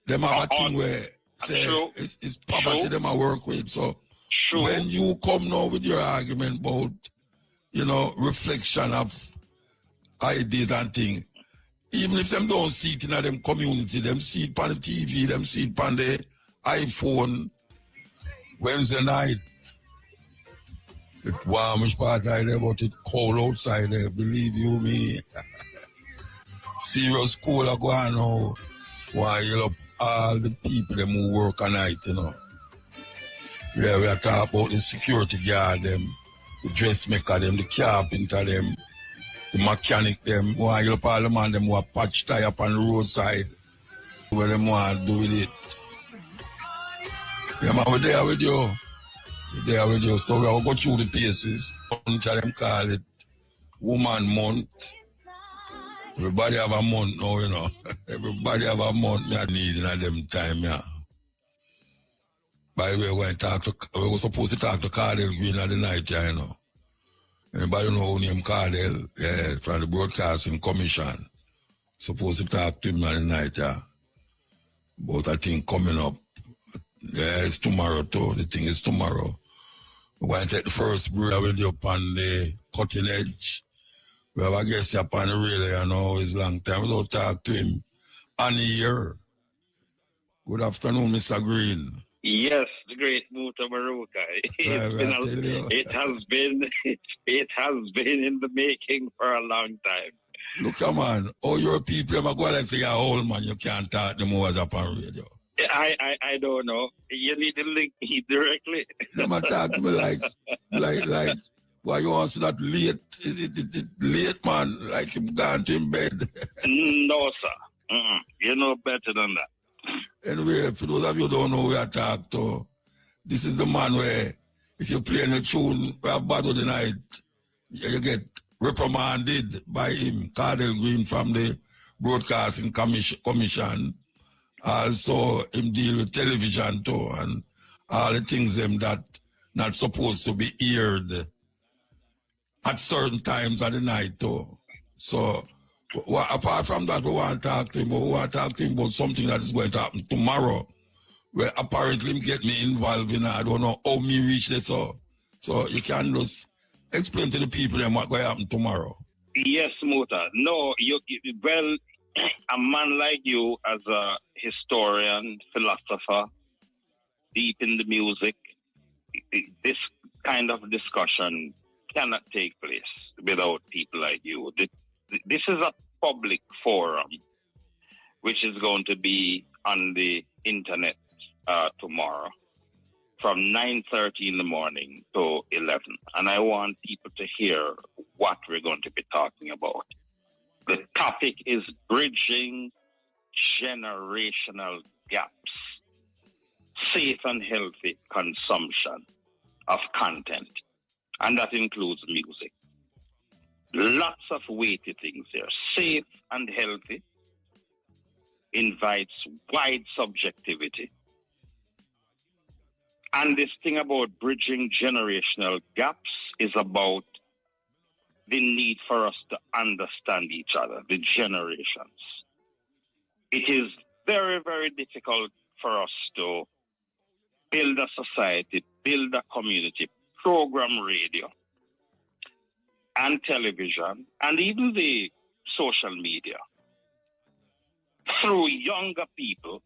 Them have a thing where say it's poverty them a work with. So when you come now with your argument about, you know, reflection of ideas and things, even if them don't see it in them community, them see it on the TV, them see it on the iPhone Wednesday night. It's warmish part right there, but it's cold outside there, believe you me. Serious cold are going on. Why you love all the people them who work at night, you know. Yeah, we are talking about the security guard them, the dressmaker them, the carpenter them, the mechanic them, why you love all the man them who are patch tire up on the roadside. What them want to do with it. Yeah, man, we're there with you. There with you. So we will go through the paces. Them call it Woman Month. Everybody have a month now, you know. Everybody have a month me need in them time, yeah. By the way, we were supposed to talk to Kartel Green at the night, yeah, you know. Anybody know who named Kartel? Yeah, from the Broadcasting Commission. Supposed to talk to him at the night, yeah. But I think coming up, yeah, it's tomorrow too. The thing is tomorrow. We're going to take the first break with you up on the cutting edge. We have a guest up on the radio, you know, it's long time. We don't talk to him on here. Good afternoon, Mr. Green.
Yes, the great Mutabaruka. It has been in the making for a long time.
Look, man, all your people, I'm going to say you're old man, you can't talk them over up on radio.
I don't know. You need to link me directly.
Them talk to me like, why you want to that late? It late, man, like him gone to in bed.
No, sir. You know better than that.
Anyway, for those of you who don't know who I talk to, this is the man where if you play a tune where bad of the night, you get reprimanded by him, Kartel Green from the Broadcasting Commission. Also, him deal with television too, and all the things them that not supposed to be aired at certain times of the night too. So, apart from that, we want to talk to him, but we want to talk to him about something that is going to happen tomorrow, where apparently him get me involved in. I don't know how me reach this. So you can just explain to the people them what's going to happen tomorrow.
Yes, Muta. No, well, a man like you as a historian, philosopher, deep in the music, this kind of discussion cannot take place without people like you. This is a public forum, which is going to be on the internet tomorrow from 9:30 in the morning to 11. And I want people to hear what we're going to be talking about. The topic is bridging generational gaps, safe and healthy consumption of content. And that includes music. Lots of weighty things there. Safe and healthy invites wide subjectivity. And this thing about bridging generational gaps is about the need for us to understand each other, the generations. It is very, very difficult for us to build a society, build a community, program radio and television, and even the social media through younger people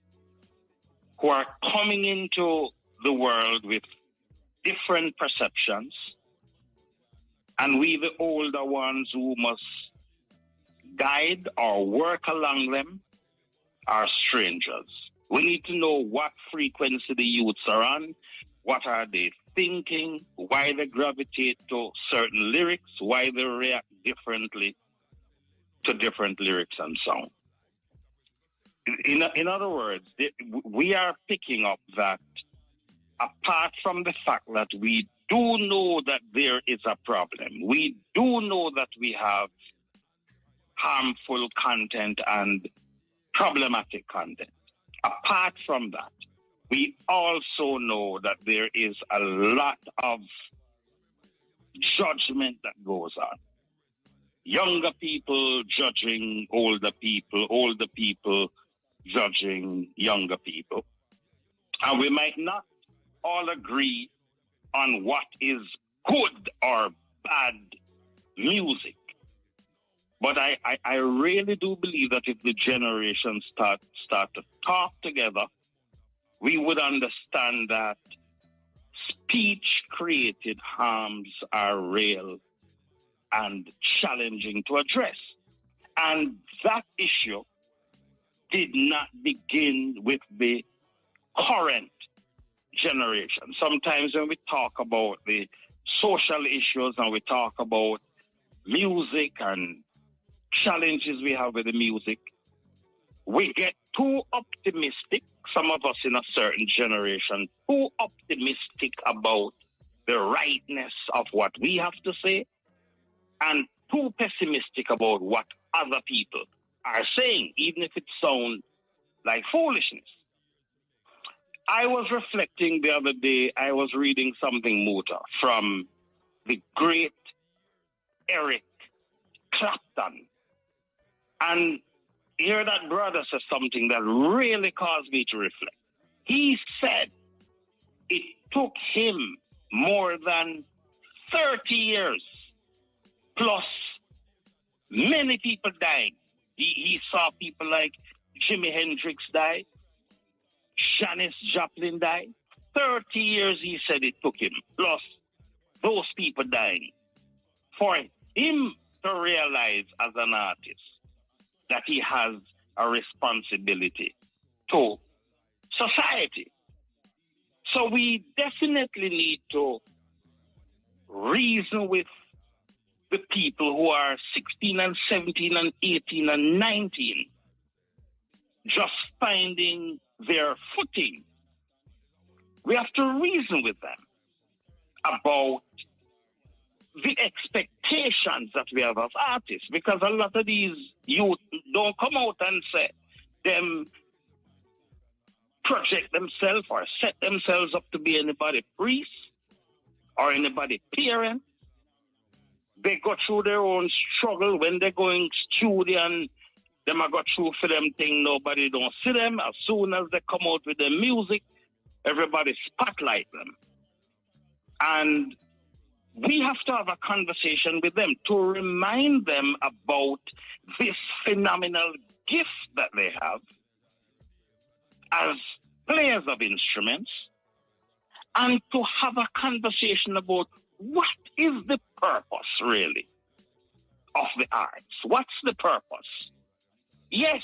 who are coming into the world with different perceptions, and we, the older ones who must guide or work along them, are strangers. We need to know what frequency the youths are on, what are they thinking, why they gravitate to certain lyrics, why they react differently to different lyrics and sound. In other words, we are picking up that apart from the fact that we do know that there is a problem, we do know that we have harmful content and problematic content. Apart from that, we also know that there is a lot of judgment that goes on. Younger people judging older people judging younger people. And we might not all agree on what is good or bad music. But I really do believe that if the generations start to talk together, we would understand that speech-created harms are real and challenging to address. And that issue did not begin with the current generation. Sometimes when we talk about the social issues and we talk about music and challenges we have with the music, we get too optimistic, some of us in a certain generation, too optimistic about the rightness of what we have to say, and too pessimistic about what other people are saying, even if it sounds like foolishness. I was reflecting the other day, I was reading something, Muta, from the great Eric Clapton. And here that brother says something that really caused me to reflect. He said it took him more than 30 years plus many people dying. He saw people like Jimi Hendrix die, Janis Joplin die. 30 years, he said it took him, plus those people dying, for him to realize as an artist that he has a responsibility to society. So we definitely need to reason with the people who are 16 and 17 and 18 and 19, just finding their footing. We have to reason with them about the expectations that we have as artists, because a lot of these youth don't come out and say them project themselves or set themselves up to be anybody priest or anybody parent. They go through their own struggle when they're going studio, and them I go through for them thing, nobody don't see them. As soon as they come out with their music, everybody spotlight them. And we have to have a conversation with them to remind them about this phenomenal gift that they have as players of instruments, and to have a conversation about what is the purpose, really, of the arts. What's the purpose? Yes,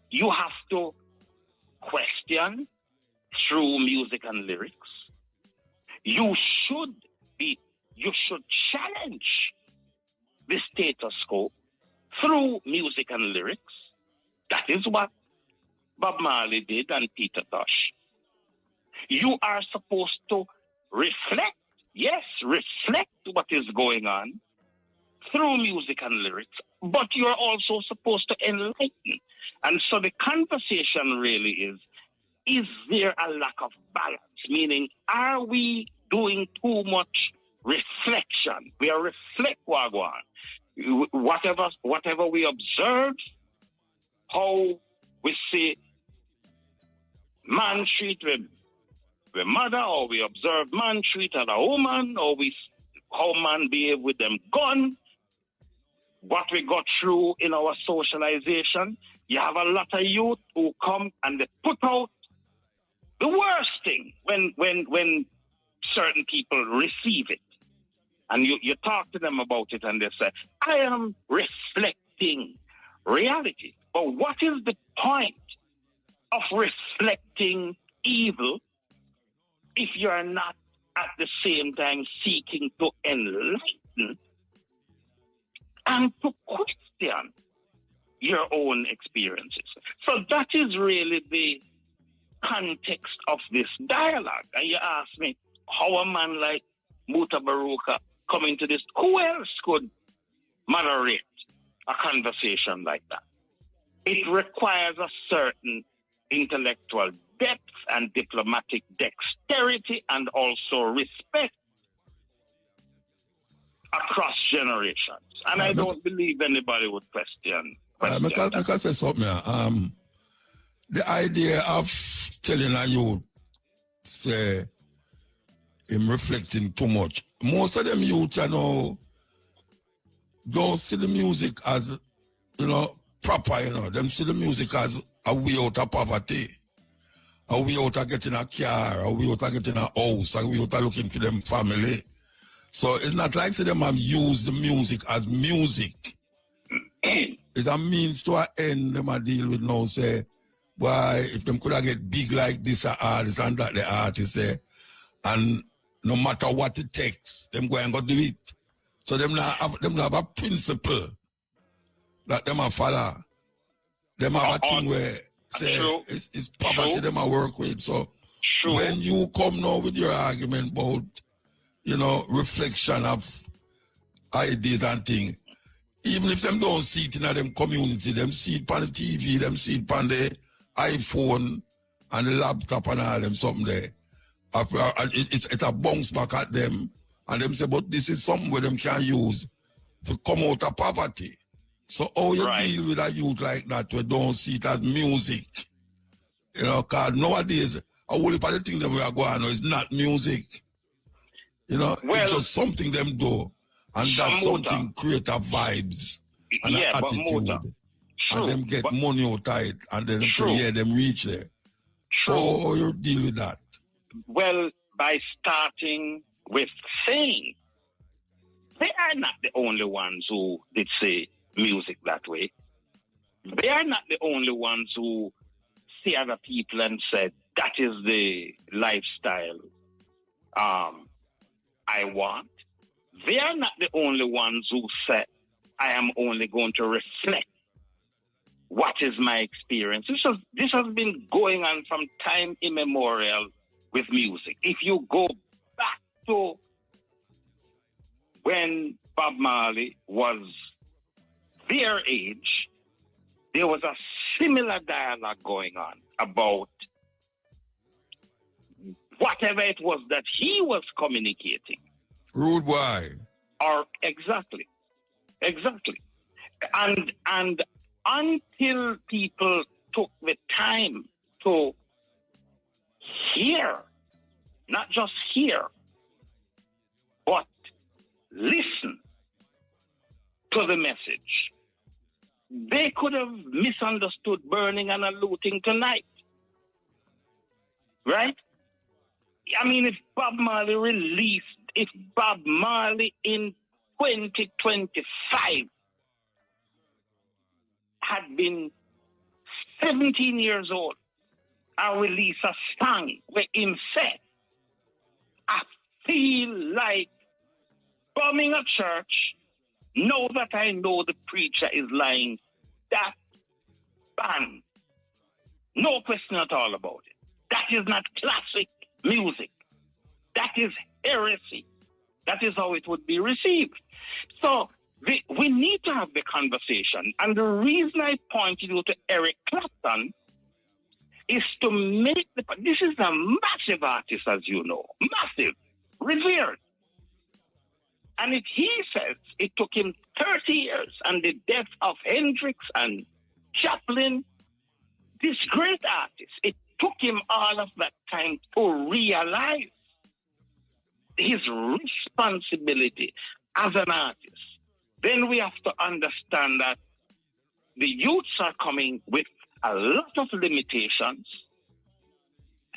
you have to question through music and lyrics. You should challenge the status quo through music and lyrics. That is what Bob Marley did and Peter Tosh. You are supposed to reflect what is going on through music and lyrics, but you're also supposed to enlighten. And so the conversation really is there a lack of balance? Meaning, are we doing too much reflection? We are reflect wagwan. Whatever we observe, how we see man treat the mother, or we observe man treat a woman, or how man behave with them gun, what we got through in our socialization. You have a lot of youth who come and they put out the worst thing when certain people receive it. And you talk to them about it and they say, I am reflecting reality. But what is the point of reflecting evil if you are not at the same time seeking to enlighten and to question your own experiences? So that is really the context of this dialogue. And you ask me, how a man like Mutabaruka coming to this, who else could moderate a conversation like that? It requires a certain intellectual depth and diplomatic dexterity and also respect across generations. And I don't believe anybody would question
I can say something. The idea of telling a youth, say, him reflecting too much. Most of them youth, don't see the music as, proper, Them see the music as a way out of poverty, a way out of getting a car, a way out of getting a house, a way out of looking for them family. So it's not like say them have used the music as music. It's a means to an end them a deal with now, say, why if them could have get big like this artist and that the artist say, and no matter what it takes, them go and go do it. So them have a principle that them a follow. Them have a thing where say it's poverty them a work with. So when you come now with your argument about, reflection of ideas and things, even if them don't see it in them community, them see it on the TV, them see it on the iPhone and the laptop and all them something there. It's a bounce back at them, and them say, but this is something where them can use to come out of poverty. So how you deal with a youth like that we don't see it as music? Because nowadays, a whole heap of the thing that we are going on is not music. It's just something them do, and that something create a vibes and an attitude. And them get money out of it, and then say, them reach there. How you deal with that?
Well, by starting with saying, they are not the only ones who did say music that way. They are not the only ones who see other people and said, that is the lifestyle I want. They are not the only ones who said, I am only going to reflect what is my experience. This has been going on from time immemorial with music. If you go back to when Bob Marley was their age, there was a similar dialogue going on about whatever it was that he was communicating.
Rude boy.
Or exactly. And until people took the time to hear, not just hear, but listen to the message. They could have misunderstood burning and looting tonight. Right? I mean, if Bob Marley in 2025 had been 17 years old and released a song where him said, I feel like bombing a church, know that I know the preacher is lying. That ban. No question at all about it. That is not classic music. That is heresy. That is how it would be received. So we need to have the conversation. And the reason I pointed you to Eric Clapton is to make this is a massive artist, as you know. Massive. Revered. And if he says it took him 30 years and the death of Hendrix and Chaplin, this great artist, it took him all of that time to realize his responsibility as an artist. Then we have to understand that the youths are coming with a lot of limitations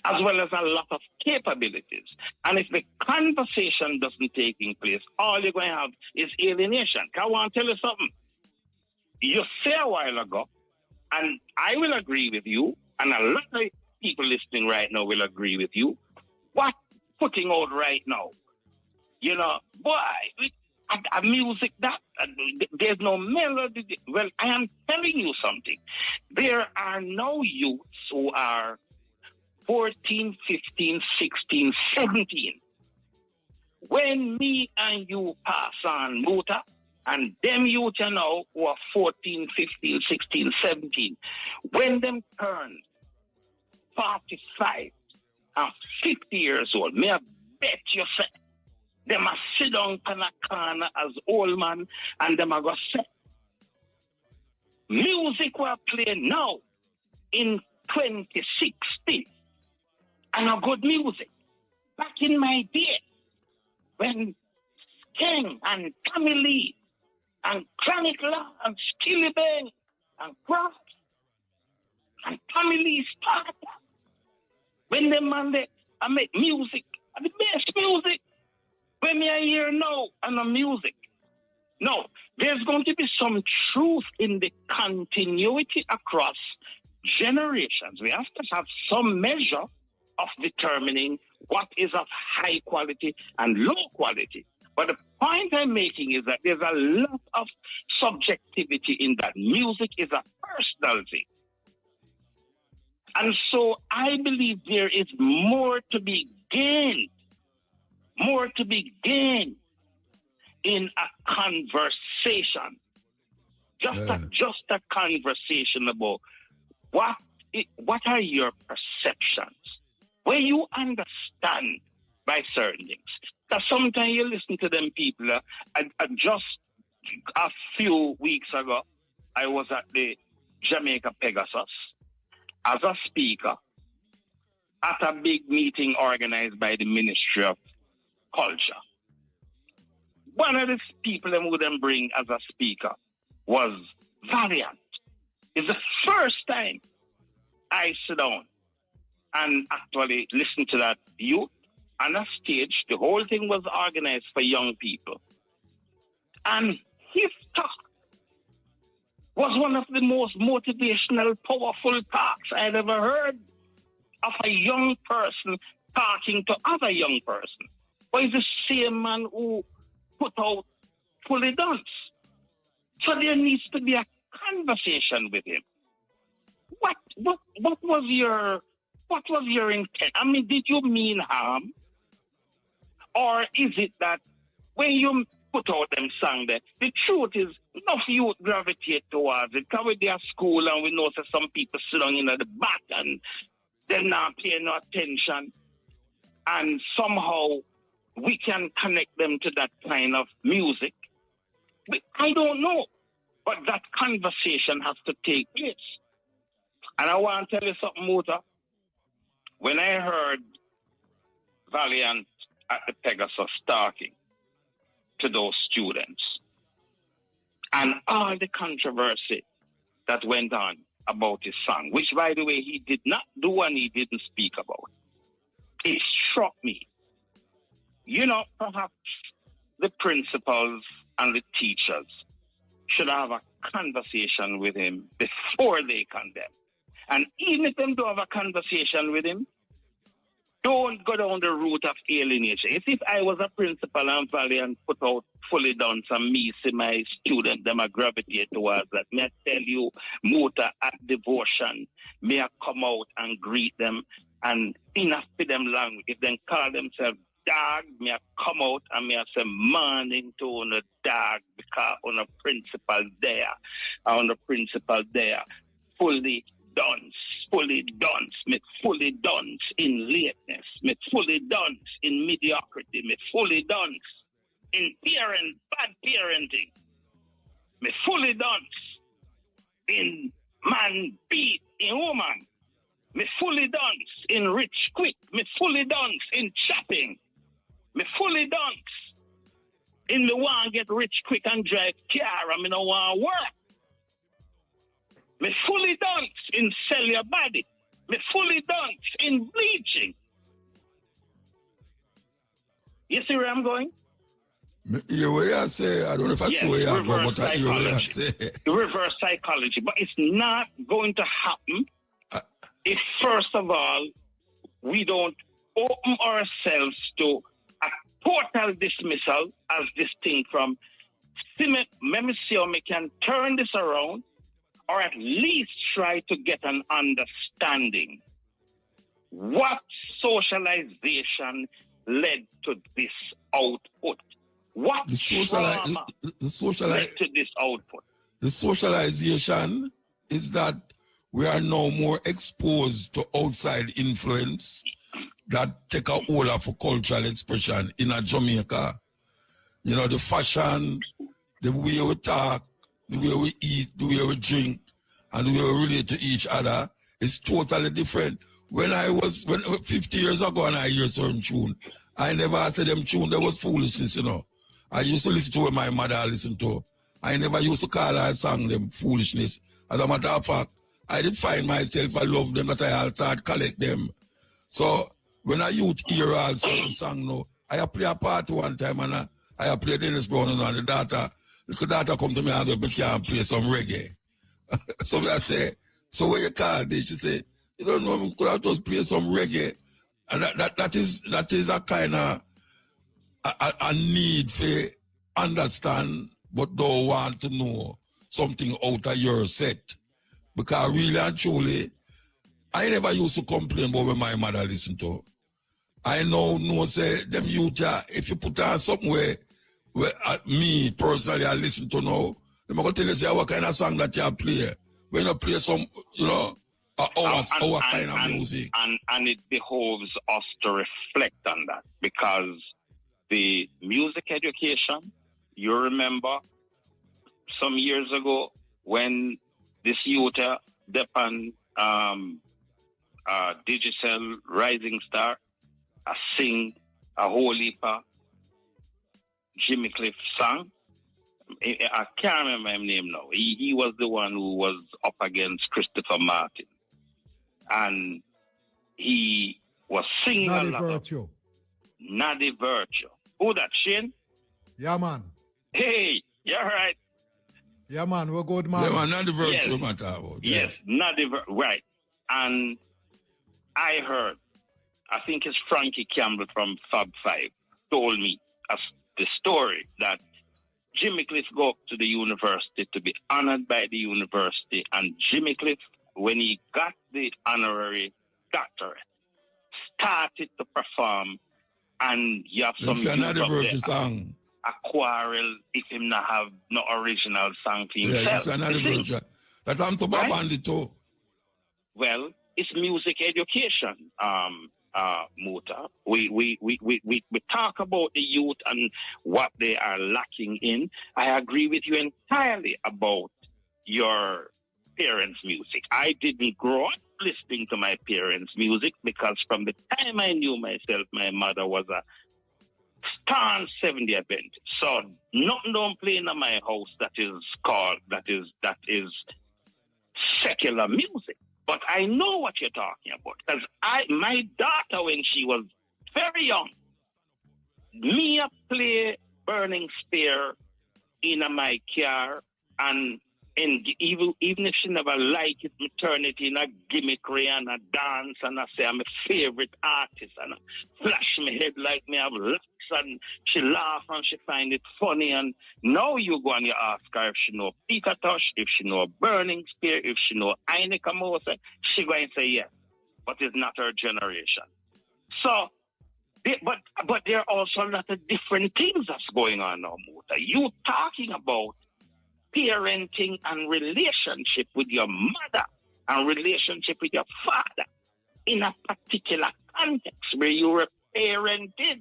as well as a lot of capabilities. And if the conversation doesn't take place, all you're going to have is alienation. I want to tell you something. You said a while ago, and I will agree with you, and a lot of people listening right now will agree with you, what putting out right now, you know, boy, a music that, there's no melody. Well, I am telling you something. There are no youths who are 14, 15, 16, 17. When me and you pass on muta, and them youth you know who are 14, 15, 16, 17, when them turn 45 and 50 years old, may I bet you say, them a sit down in a corner as old man and them a go say, music we're playing now in 2016 and a good music. Back in my day, when King and Tommy Lee and Chronic Law and Skilly Bang and Croft and Tommy Lee started, when them man they make music, the best music, when me I hear now and the music. No, there's going to be some truth in the continuity across generations. We have to have some measure of determining what is of high quality and low quality. But the point I'm making is that there's a lot of subjectivity in that. Music is a personal thing. And so I believe there is more to be gained in a conversation. Just a conversation about what are your perceptions, where you understand by certain things. Because sometimes you listen to them people. Just a few weeks ago, I was at the Jamaica Pegasus as a speaker at a big meeting organized by the Ministry of Culture. One of the people who them bring as a speaker was Valiant. It's the first time I sit down and actually listen to that youth on a stage. The whole thing was organized for young people. And his talk was one of the most motivational, powerful talks I'd ever heard of a young person talking to other young person. But it's the same man who put out Fully Dance. So there needs to be a conversation with him. What was your intent? I mean, did you mean harm? Or is it that when you put out them song there, the truth is enough youth gravitate towards it. Because we're at school and we know that some people sit down in the back and they're not paying no attention. And somehow we can connect them to that kind of music. But I don't know. But that conversation has to take place. And I want to tell you something, Muta. When I heard Valiant at the Pegasus talking, to those students. And all the controversy that went on about his song, which, by the way, he did not do and he didn't speak about. It struck me. You know, perhaps the principals and the teachers should have a conversation with him before they condemn. And even if they don't have a conversation with him, don't go down the route of alienation. If I was a principal and Valley and put out fully done some me see my student, them a gravitate towards that. May I tell you, muta at devotion, may I come out and greet them and enough for them language. If they call themselves dog, may I come out and may I say morning to on a dog because on a principal there, fully done, me fully done in lateness, me fully done in mediocrity, me fully done in bad parenting, me fully done in man beat in woman, me fully done in rich quick, me fully done in shopping, me fully done in the one get rich quick and drive car, and me no want work. Me fully done in sell your body. Me fully done in bleaching. You see where I'm going?
You way I say, I don't know if I see where you go, but I hear where I say.
Reverse psychology. But it's not going to happen if, first of all, we don't open ourselves to a total dismissal as distinct from, let me see how we can turn this around, or at least try to get an understanding. What socialization led to this output? What trauma led to this output?
The socialization is that we are now more exposed to outside influence that take a hold of a cultural expression in a Jamaica. You know, the fashion, the way we talk, the way we eat, the way we drink, and the way we relate to each other is totally different. When 50 years ago and I hear certain tune, I never said them tune, there was foolishness, you know. I used to listen to what my mother listened to. I never used to call her song them foolishness. As a matter of fact, I did find myself, I love them, that I start collect them. So when I youth hear all certain song now, I play a part one time and I play Dennis Brown and the daughter come to me and say, but can't play some reggae. So I say, so what you call this? She say, you don't know, could I just play some reggae? And that is a kind of a need for understand, but don't want to know something out of your set. Because really and truly, I never used to complain about when my mother listened to. I know say them youth, if you put on something where me personally I listen to now, I'm going to tell you say what kind of song that you play. When you play some, you know, our kind of music.
And it behoves us to reflect on that, because the music education, you remember some years ago when this youth Depan Digicel Rising Star sing a whole heap of Jimmy Cliff song. I can't remember his name now. He was the one who was up against Christopher Martin. And he was singing
Nadie Virtue.
Nadie Virtue. Who that, Shane?
Yeah, man.
Hey, you're right.
Yeah, man, we're good, man.
Yeah, man, Nadie Virtue,
yes.
matter about.
Yes, Nadie Virtue, right. And I heard, I think it's Frankie Campbell from Fab 5 told me the story that Jimmy Cliff go up to the university to be honored by the university, and Jimmy Cliff, when he got the honorary doctorate, started to perform, and you have some
song.
A quarrel if him not have no original song for himself.
Yeah, it's another version. That I'm to Babandi too.
Well, it's music education, Muta. We talk about the youth and what they are lacking in. I agree with you entirely about your parents' music. I didn't grow up listening to my parents' music because from the time I knew myself, my mother was a Stan 70 event. So nothing don't play in my house that is secular music. But I know what you're talking about. Because my daughter, when she was very young, me play Burning Spear in my car, and even if she never liked it, me turn it in a gimmickry and a dance, and I say I'm a favorite artist, and I flash my head like me have locks, and she laugh and she find it funny. And now you go and you ask her if she know Peter Tosh, if she know Burning Spear, if she know Heineken Mose, she going to say yes, but it's not her generation. So, but there are also a lot of different things that's going on now, Muta. You talking about parenting and relationship with your mother and relationship with your father in a particular context where you were parented.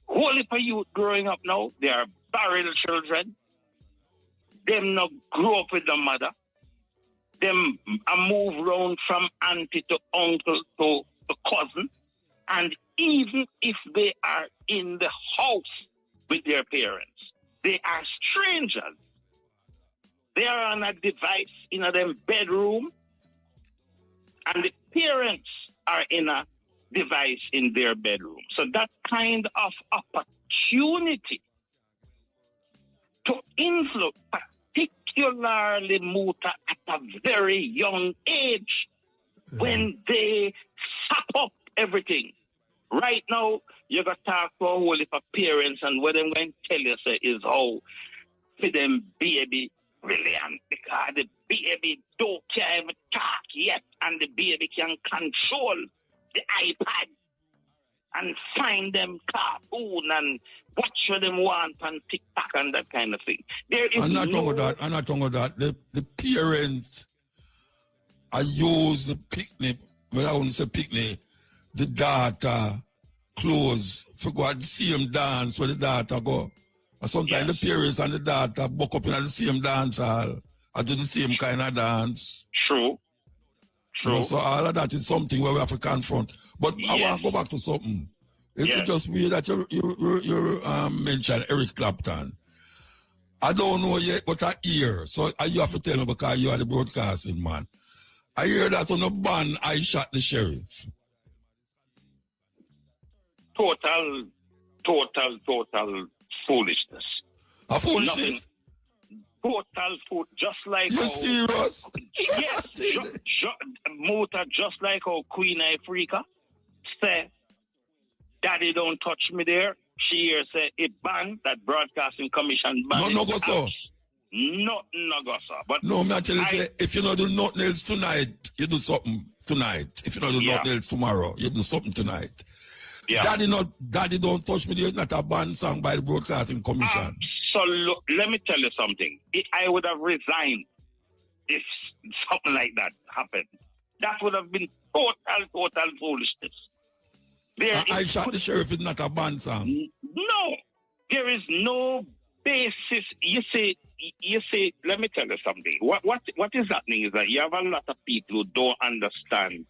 Whole heap of youth growing up now, they are barrel children. Them not grow up with the mother. Them move around from auntie to uncle to cousin. And even if they are in the house with their parents, they are strangers. They are on a device in a them bedroom, and the parents are in a device in their bedroom. So that kind of opportunity to influence, particularly Muta at a very young age, when they sap up everything. Right now, you got to talk to a whole heap of parents, and what I'm going to tell you is how for them baby brilliant, because the baby don't can even talk yet, and the baby can control the iPad and find them cartoon and watch what them want and TikTok and that kind of thing.
I'm not talking about that. The parents I use the picnic, when I want to say picnic, the data close for go at the same dance where the data go. And sometimes the parents and the data buck up in the same dance hall and do the same kind of dance.
True.
You know, so all of that is something where we have to confront. But I want to go back to something. It's just weird that you mentioned Eric Clapton. I don't know yet, but I hear. So you have to tell me because you are the broadcasting man. I hear that on the band, I Shot the Sheriff.
Total foolishness.
A foolishness?
Total just like
you serious?
Yes, Muta, just like how Queen Africa say, Daddy don't touch me there. She here say a ban that Broadcasting Commission ban.
No go so.
No go so. But
no, me actually say if you don't do nothing else tonight, you do something tonight. If you don't do nothing else tomorrow, you do something tonight.
Yeah.
Daddy don't touch me there. It's not a banned song by the Broadcasting Commission.
So look, let me tell you something. I would have resigned if something like that happened. That would have been total foolishness.
I Shot the Sheriff is not a band song.
No, there is no basis. You say. Let me tell you something. What is happening is that you have a lot of people who don't understand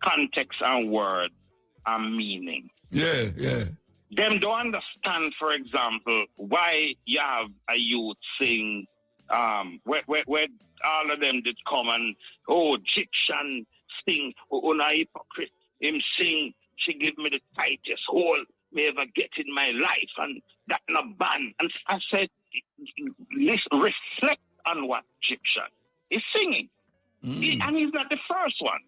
context and word and meaning.
Yeah.
Them don't understand, for example, why you have a youth sing, where all of them did come and, Egyptian sing, una hypocrite, him sing, she give me the tightest hole me ever get in my life, and that not ban. And I said, listen, reflect on what Egyptian is singing. And he's not the first one.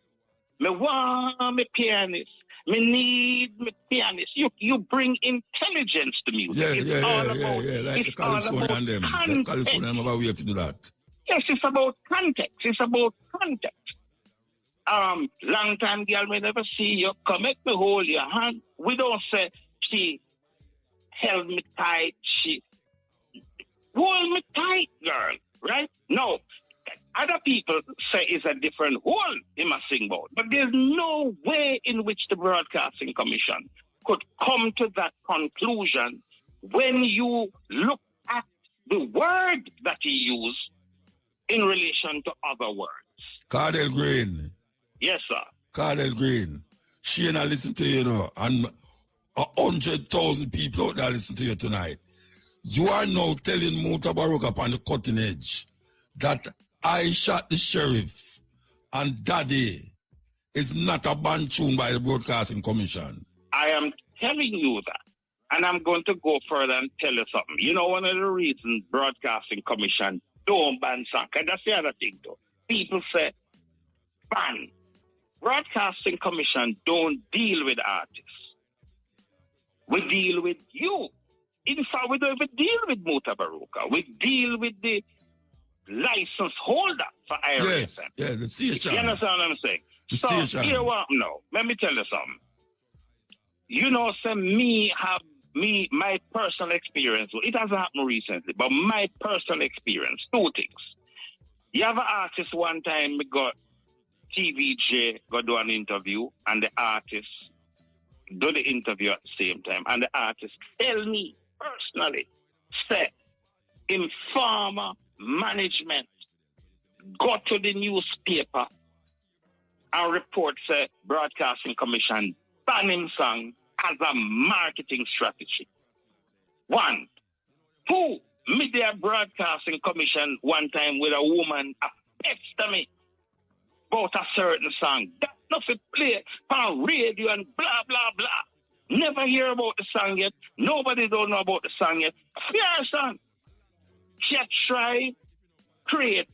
Me want me pianist. Me need me pianist. You bring intelligence to music.
Yeah. Like the California and them. The California have a way to do that.
Yes, it's about context. Long time girl may never see you. Come make me hold your hand. We don't say she held me tight. She hold me tight, girl. Right? No. Other people say it's a different hole he must sing about. But there's no way in which the Broadcasting Commission could come to that conclusion when you look at the word that he used in relation to other words.
Kartel Green.
Yes, sir.
Kartel Green. She and I listen to you know, and 100,000 people out there listen to you tonight. You are now telling Mutabaruka upon the cutting edge that I Shot the Sheriff and Daddy is not a banned tune by the Broadcasting Commission.
I am telling you that. And I'm going to go further and tell you something. You know, one of the reasons Broadcasting Commission don't ban songs, and that's the other thing though. People say, ban. Broadcasting Commission don't deal with artists. We deal with you. In fact, we don't even deal with Mutabaruka. We deal with the license holder for IRS.
Yes, the station.
You understand what I'm saying?
The
so,
station.
Here what no. Let me tell you something. You know, say my personal experience, it hasn't happened recently, but my personal experience, two things. You have an artist one time, we got TVJ, go do an interview, and the artist do the interview at the same time, and the artist tell me personally, say, informer management go to the newspaper and report, say, Broadcasting Commission banning song as a marketing strategy. One, two, Media Broadcasting Commission one time with a woman pester me about a certain song. That nothing play on radio and blah, blah, blah. Never hear about the song yet. Nobody don't know about the song yet. Fair song. She had tried create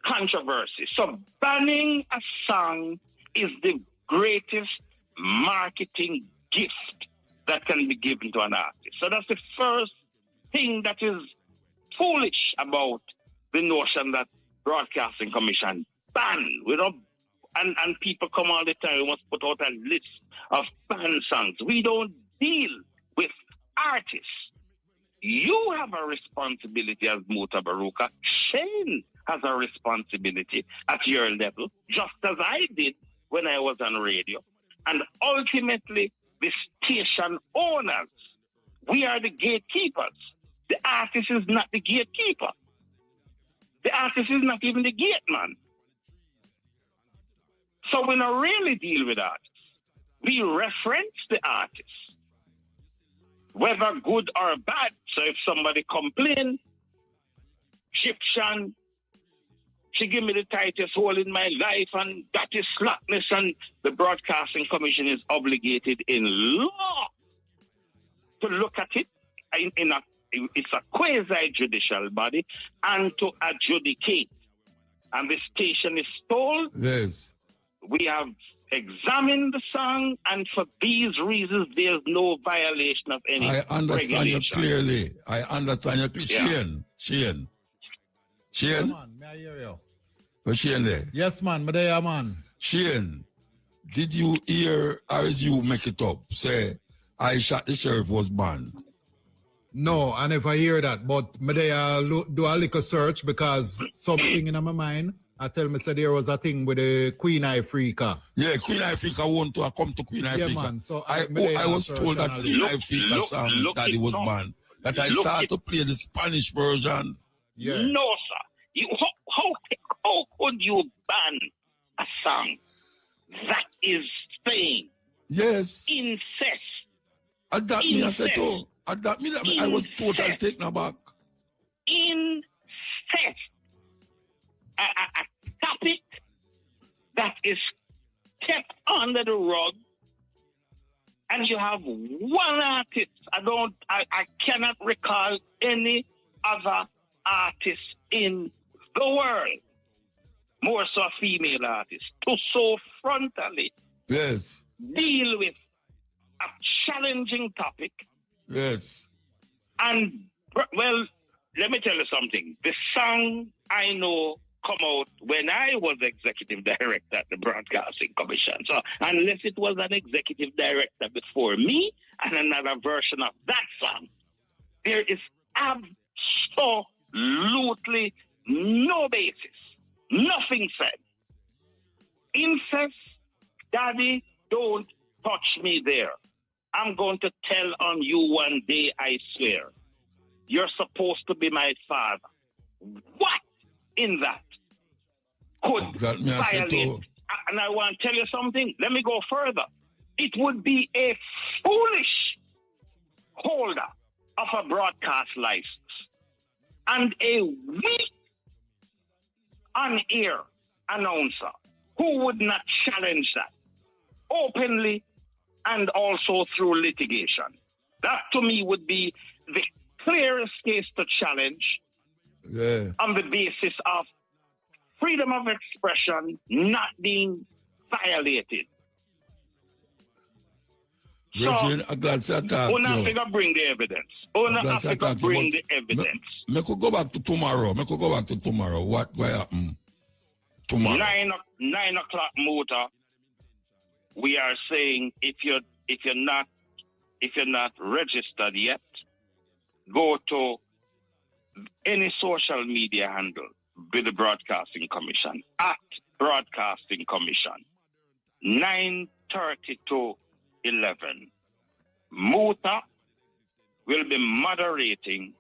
controversy. So banning a song is the greatest marketing gift that can be given to an artist. So that's the first thing that is foolish about the notion that Broadcasting Commission ban. We don't, and people come all the time, we must put out a list of banned songs. We don't deal with artists. You have a responsibility as Mutabaruka. Shane has a responsibility at your level, just as I did when I was on radio. And ultimately, the station owners, we are the gatekeepers. The artist is not the gatekeeper. The artist is not even the gate man. So we don't really deal with artists. We reference the artist, whether good or bad. So if somebody complains, Egyptian, she give me the tightest hole in my life, and that is slackness, and the Broadcasting Commission is obligated in law to look at it it's a quasi-judicial body, and to adjudicate. And the station is told,
yes,
we have examined the song, and for these reasons, there's no violation of any
I understand
regulation.
you clearly. I understand you clearly.
Yeah.
Shane.
Man, may I hear you?
Where's Shane there?
Yes, man. Me there, man.
Shane, did you hear, or is you make it up, say, I Shot the Sheriff was banned?
No, I never hear that. But me there do a little search because something in my mind, I tell me say there was a thing with the Queen Ifrica.
Yeah, Queen Ifrica want to come to Queen Ifrica.
Yeah, man. So
I was told that Queen Ifrica song that it was banned. That I started to play the Spanish version.
Yeah.
No, sir. How could you ban a song that is saying
yes
incest?
And that me I said too. And that me that I was totally taken aback.
Incest. A topic that is kept under the rug, and you have one artist. I cannot recall any other artist in the world, more so a female artist, to so frontally deal with a challenging topic.
Yes.
And, well, let me tell you something. The song I know come out when I was executive director at the Broadcasting Commission. So unless it was an executive director before me and another version of that song, there is absolutely no basis. Nothing said. Incest, daddy, don't touch me there. I'm going to tell on you one day, I swear. You're supposed to be my father. What in that could violate? And I want to tell you something. Let me go further. it would be a foolish holder of a broadcast license and a weak on-air announcer who would not challenge that openly and also through litigation. That to me would be the clearest case to challenge on the basis of freedom of expression not being violated.
Regine, I'm glad to talk to you.
Una bring the evidence. Una Africa bring the evidence.
Me could go back to tomorrow. What will happen tomorrow?
9 o'clock muta. We are saying if you're not registered yet, go to any social media handle with the Broadcasting Commission at Broadcasting Commission. 9:30 to 11. Muta will be moderating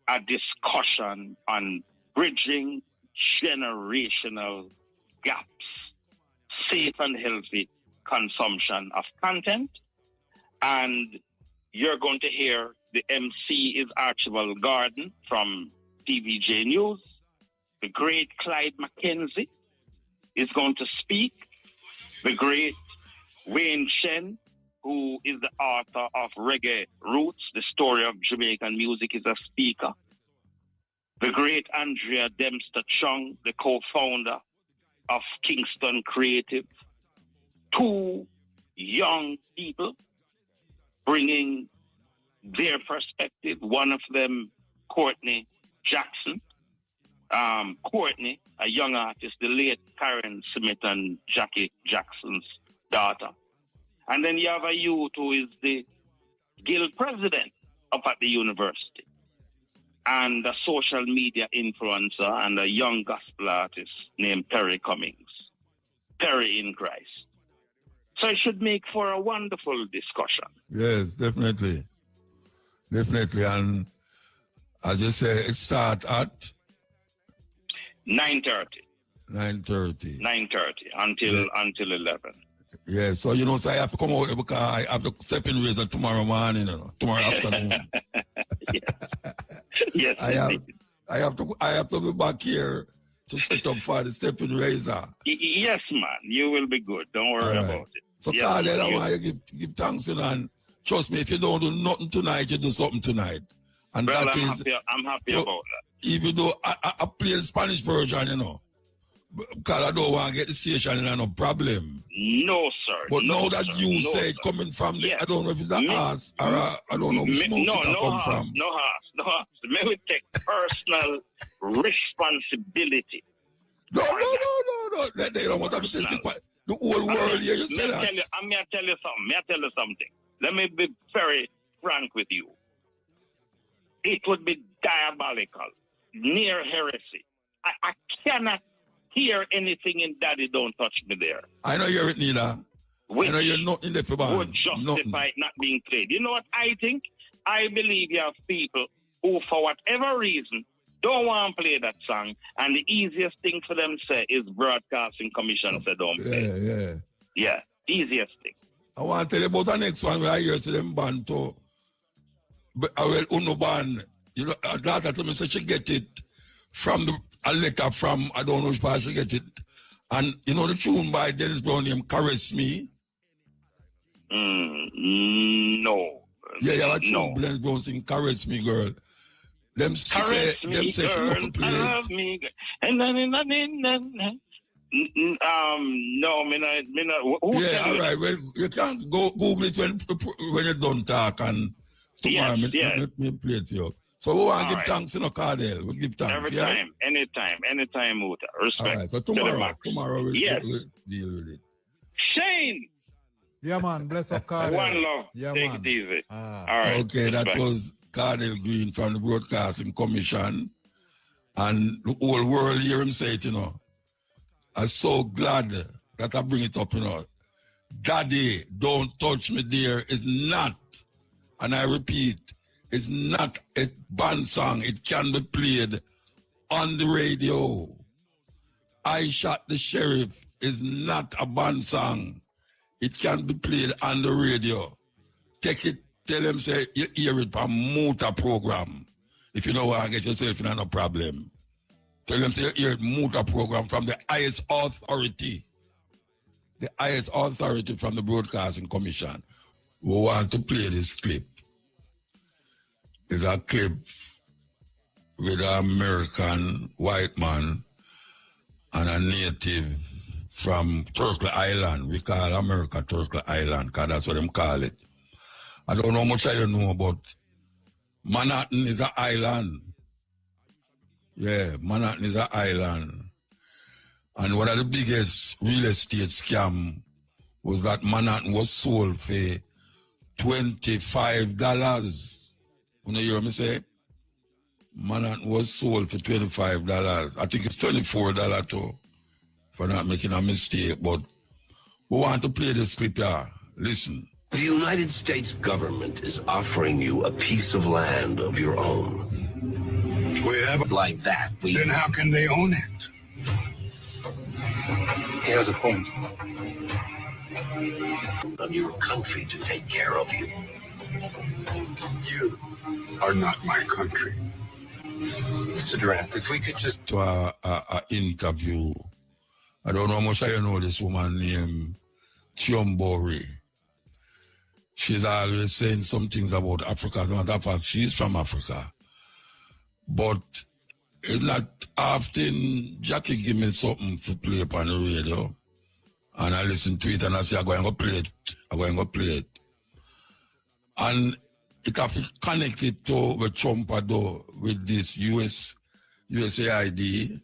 a discussion on bridging generational gaps, safe and healthy consumption of content. And you're going to hear the MC is Archibald Garden from TVJ News. The great Clyde Mackenzie is going to speak. The great Wayne Chen, who is the author of Reggae Roots, the story of Jamaican music, is a speaker. The great Andrea Dempster Chung, the co-founder of Kingston Creative. 2 young people bringing their perspective. One of them, Courtney Jackson. Courtney, a young artist, the late Karen Smith and Jackie Jackson's daughter. And then you have a youth who is the guild president up at the university and a social media influencer and a young gospel artist named Perry Cummings. Perry in Christ. So it should make for a wonderful discussion.
Yes, definitely. And as you say, it starts at
9:30.
9:30
until 11.
Yeah, so so I have to come out because I have to step in razor tomorrow morning, tomorrow afternoon.
Yes.
I have to be back here to set up for the stepping razor.
Yes, man. You will be good. Don't worry about it.
So, Kartel, I want you to give thanks, and trust me, if you don't do nothing tonight, you do something tonight. And
well,
that
I'm happy about that.
Even though I play the Spanish version, because I don't want to get the station, no problem.
No, sir.
But now that you say it coming from the, I don't know if it's an ass or I don't know which smoke it come from.
No harm. May we take personal responsibility.
No. They don't want to take the whole world here. You say that.
May I tell you something. Let me be very frank with you. It would be diabolical, near heresy. I cannot hear anything in Daddy Don't Touch Me There.
I know you're it neither. I know you're not in the football.
Would justify it not being played. You know what I think? I believe you have people who, for whatever reason, don't want to play that song, and the easiest thing for them to say is Broadcasting Commission said don't play. Yeah, easiest thing.
I want to tell you about the next one where I hear to them band too. But I will uno band. A daughter told me so she get it from a letter from, I don't know which part she get it. And the tune by Dennis Brown named Caress Me?
No.
Yeah, you have a tune Dennis Brown sing Caress Me, girl. Them say she not to play it.
Me, and then, no, me not.
Yeah, all right. Well, you can go Google it when you don't talk, and tomorrow let me play it for you. So we want to give thanks, Kartel. We give thanks.
Every time, anytime, Muta. Respect.
All right, so tomorrow we'll deal with it.
Shane!
Yeah, man. Bless up, Kartel.
One love.
Yeah,
Take
man.
it easy. All right.
Okay, that was Kartel Green from the Broadcasting Commission. And the whole world hear him say it, I'm so glad that I bring it up, Daddy, Don't Touch Me There is not, and I repeat, it's not a band song. It can be played on the radio. I Shot the Sheriff is not a band song. It can be played on the radio. Take it, tell them, say, you hear it from Muta program. If you know where I get yourself in, no problem. Tell them, say, you hear it Muta program from the highest authority. The highest authority from the Broadcasting Commission. We want to play this clip. It's a clip with an American white man and a native from Turkle Island. We call America Turkle Island, because that's what them call it. I don't know how much you know, but Manhattan is an island. Yeah, Manhattan is an island. And one of the biggest real estate scam was that Manhattan was sold for $25. You know, you hear me say? Manhattan was sold for $25. I think it's $24 too, if I'm not making a mistake. But we want to play this clip here. Listen.
The United States government is offering you a piece of land of your own. We have like that. Then how can they own it? He has a point. Of your country to take care of you. You are not my country. Mr. Durant, if we could just...
To a interview. I don't know how much I know this woman named Mutabaruka. She's always saying some things about Africa. As a matter of fact, she's from Africa. But it's not often Jackie give me something to play upon the radio. And I listen to it and I say, I'm going to play it. I'm going to play it. And it have to connect it to the Trump with this USAID.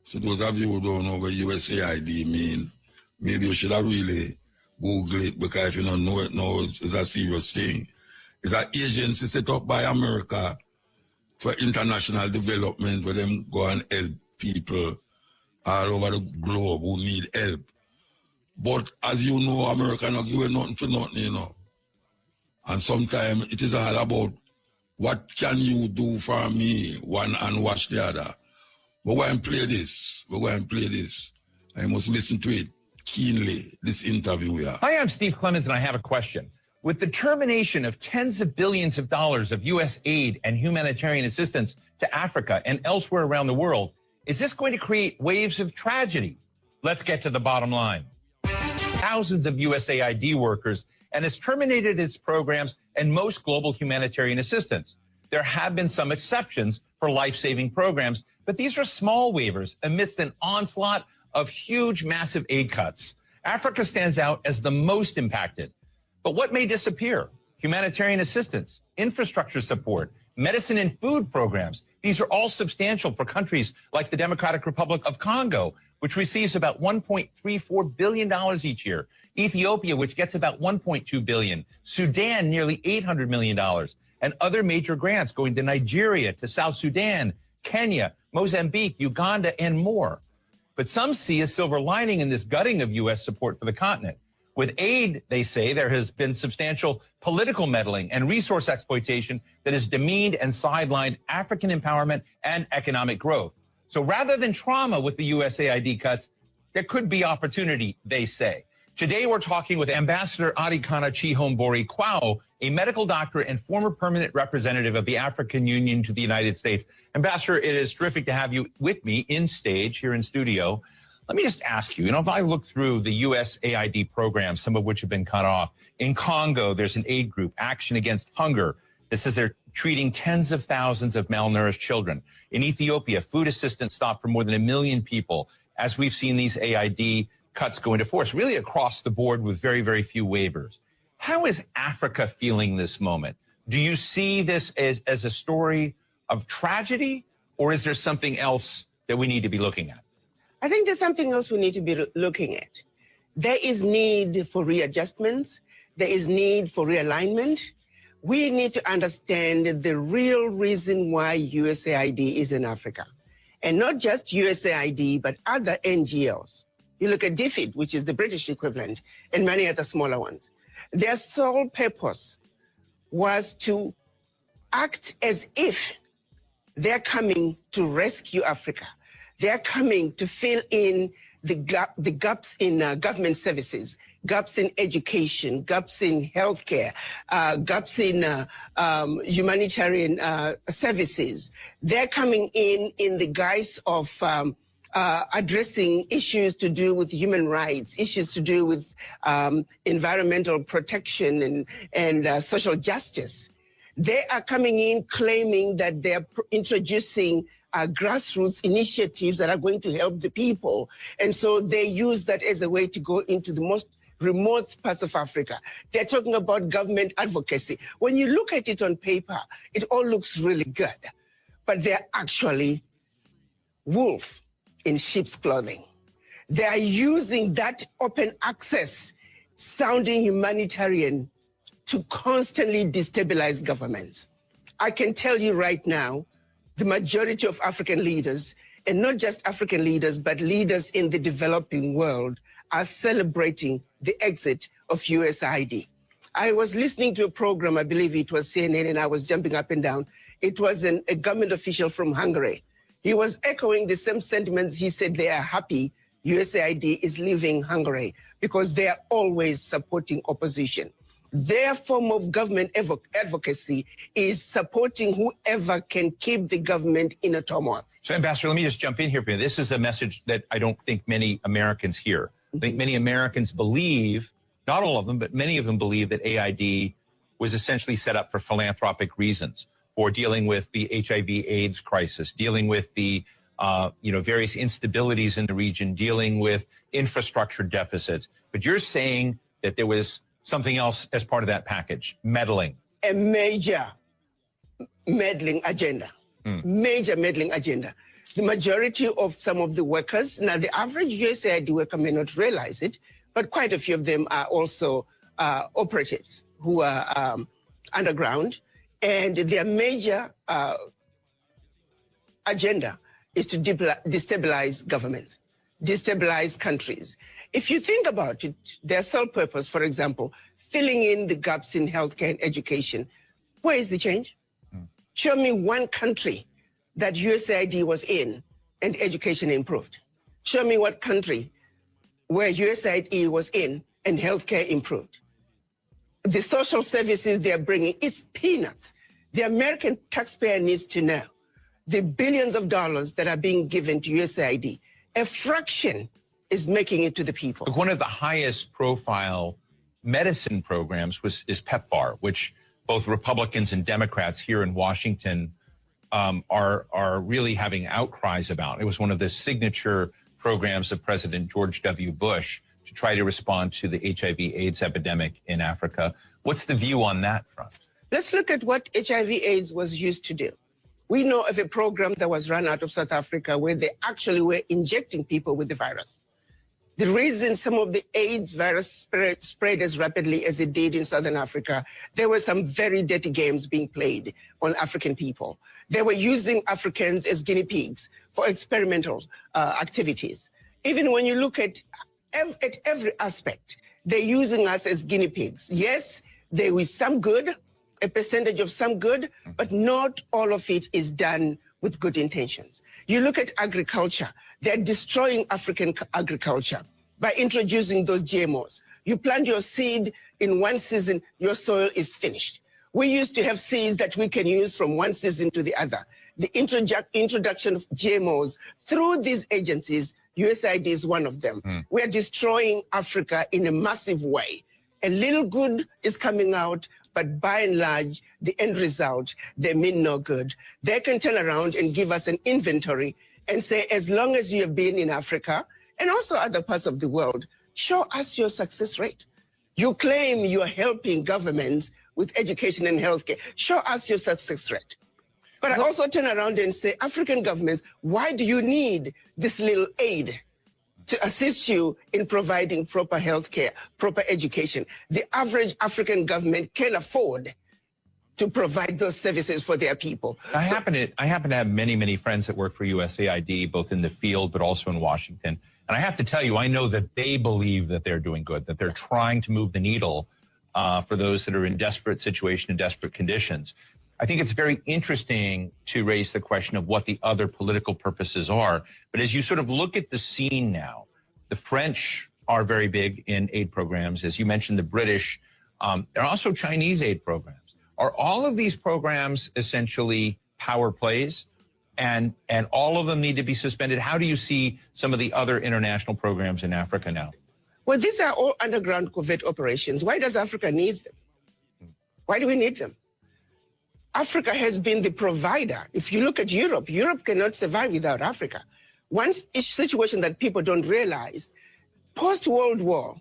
So those of you who don't know what USAID mean, maybe you should have really Google it, because if you don't know it now, it's a serious thing. It's an agency set up by America for international development, where them go and help people all over the globe who need help. But as you know, America not giving nothing for nothing, you know. And sometimes it is all about what can you do for me, one and watch the other. We're going to play this. We're going to play this. I must listen to it keenly, this interview we have.
Hi, I'm Steve Clemens, and I have a question. With the termination of tens of billions of dollars of U.S. aid and humanitarian assistance to Africa and elsewhere around the world, is this going to create waves of tragedy? Let's get to the bottom line. Thousands of USAID workers and has terminated its programs and most global humanitarian assistance. There have been some exceptions for life-saving programs, but these are small waivers amidst an onslaught of huge, massive aid cuts. Africa stands out as the most impacted. But what may disappear? Humanitarian assistance, infrastructure support, medicine and food programs. These are all substantial for countries like the Democratic Republic of Congo, which receives about $1.34 billion each year. Ethiopia, which gets about $1.2 billion. Sudan, nearly $800 million. And other major grants going to Nigeria, to South Sudan, Kenya, Mozambique, Uganda, and more. But some see a silver lining in this gutting of U.S. support for the continent. With aid, they say, there has been substantial political meddling and resource exploitation that has demeaned and sidelined African empowerment and economic growth. So rather than trauma with the USAID cuts, there could be opportunity, they say. Today, we're talking with Ambassador Addi Kwao, a medical doctor and former permanent representative of the African Union to the United States. Ambassador, it is terrific to have you with me in stage here in studio. Let me just ask you, if I look through the USAID programs, some of which have been cut off, in Congo, there's an aid group, Action Against Hunger. This is they're treating tens of thousands of malnourished children. In Ethiopia, food assistance stopped for more than 1 million people, as we've seen these AID cuts go into force, really across the board with very, very few waivers. How is Africa feeling this moment? Do you see this as a story of tragedy, or is there something else that we need to be looking at?
I think there's something else we need to be looking at. There is need for readjustments. There is need for realignment. We need to understand the real reason why USAID is in Africa. And not just USAID, but other NGOs. You look at DFID, which is the British equivalent, and many other smaller ones. Their sole purpose was to act as if they're coming to rescue Africa. They're coming to fill in the gaps in government services, gaps in education, gaps in healthcare, gaps in humanitarian services. They're coming in the guise of addressing issues to do with human rights, issues to do with environmental protection and social justice. They are coming in claiming that they're introducing grassroots initiatives that are going to help the people. And so they use that as a way to go into the most remote parts of Africa. They're talking about government advocacy. When you look at it on paper, it all looks really good, but they're actually wolf in sheep's clothing. They are using that open access sounding humanitarian to constantly destabilize governments. I can tell you right now, the majority of African leaders, and not just African leaders, but leaders in the developing world, are celebrating the exit of USAID. I was listening to a program, I believe it was CNN, and I was jumping up and down. It was a government official from Hungary. He was echoing the same sentiments. He said they are happy USAID is leaving Hungary because they are always supporting opposition. Their form of government advocacy is supporting whoever can keep the government in a turmoil.
So, Ambassador, let me just jump in here for you. This is a message that I don't think many Americans hear. I think many Americans believe, not all of them, but many of them believe that AID was essentially set up for philanthropic reasons, for dealing with the HIV/AIDS crisis, dealing with the various instabilities in the region, dealing with infrastructure deficits. But you're saying that there was something else as part of that package, meddling.
A major meddling agenda, major meddling agenda. The majority of some of the workers, now the average USAID worker may not realize it, but quite a few of them are also operatives who are underground, and their major agenda is to destabilize governments, destabilize countries. If you think about it, their sole purpose, for example, filling in the gaps in healthcare and education, where is the change? Show me one country that USAID was in and education improved. Show me what country where USAID was in and healthcare improved. The social services they're bringing, it's peanuts. The American taxpayer needs to know the billions of dollars that are being given to USAID, a fraction is making it to the people.
Look, one of the highest profile medicine programs is PEPFAR, which both Republicans and Democrats here in Washington are really having outcries about. It was one of the signature programs of President George W. Bush to try to respond to the HIV/AIDS epidemic in Africa. What's the view on that front?
Let's look at what HIV/AIDS was used to do. We know of a program that was run out of South Africa where they actually were injecting people with the virus. The reason some of the AIDS virus spread as rapidly as it did in Southern Africa, there were some very dirty games being played on African people. They were using Africans as guinea pigs for experimental activities. Even when you look at every aspect, they're using us as guinea pigs. Yes, there is some good, a percentage of some good, but not all of it is done with good intentions. You look at agriculture, they're destroying African agriculture by introducing those GMOs. You plant your seed in one season, your soil is finished. We used to have seeds that we can use from one season to the other. The introduction of GMOs through these agencies, USAID is one of them. We're destroying Africa in a massive way. A little good is coming out, but by and large, the end result, they mean no good. They can turn around and give us an inventory and say, as long as you have been in Africa and also other parts of the world, show us your success rate. You claim you are helping governments with education and healthcare. Show us your success rate. But I also turn around and say, African governments, why do you need this little aid to assist you in providing proper healthcare, proper education? The average African government can afford to provide those services for their people.
I happen to have many friends that work for USAID, both in the field but also in Washington. And I have to tell you, I know that they believe that they're doing good, that they're trying to move the needle for those that are in desperate situation and desperate conditions. I think it's very interesting to raise the question of what the other political purposes are. But as you sort of look at the scene now, the French are very big in aid programs. As you mentioned, the British, there are also Chinese aid programs. Are all of these programs essentially power plays and all of them need to be suspended? How do you see some of the other international programs in Africa now?
Well, these are all underground covert operations. Why does Africa need them? Why do we need them? Africa has been the provider. If you look at Europe, Europe cannot survive without Africa. One situation that people don't realize, post-World War,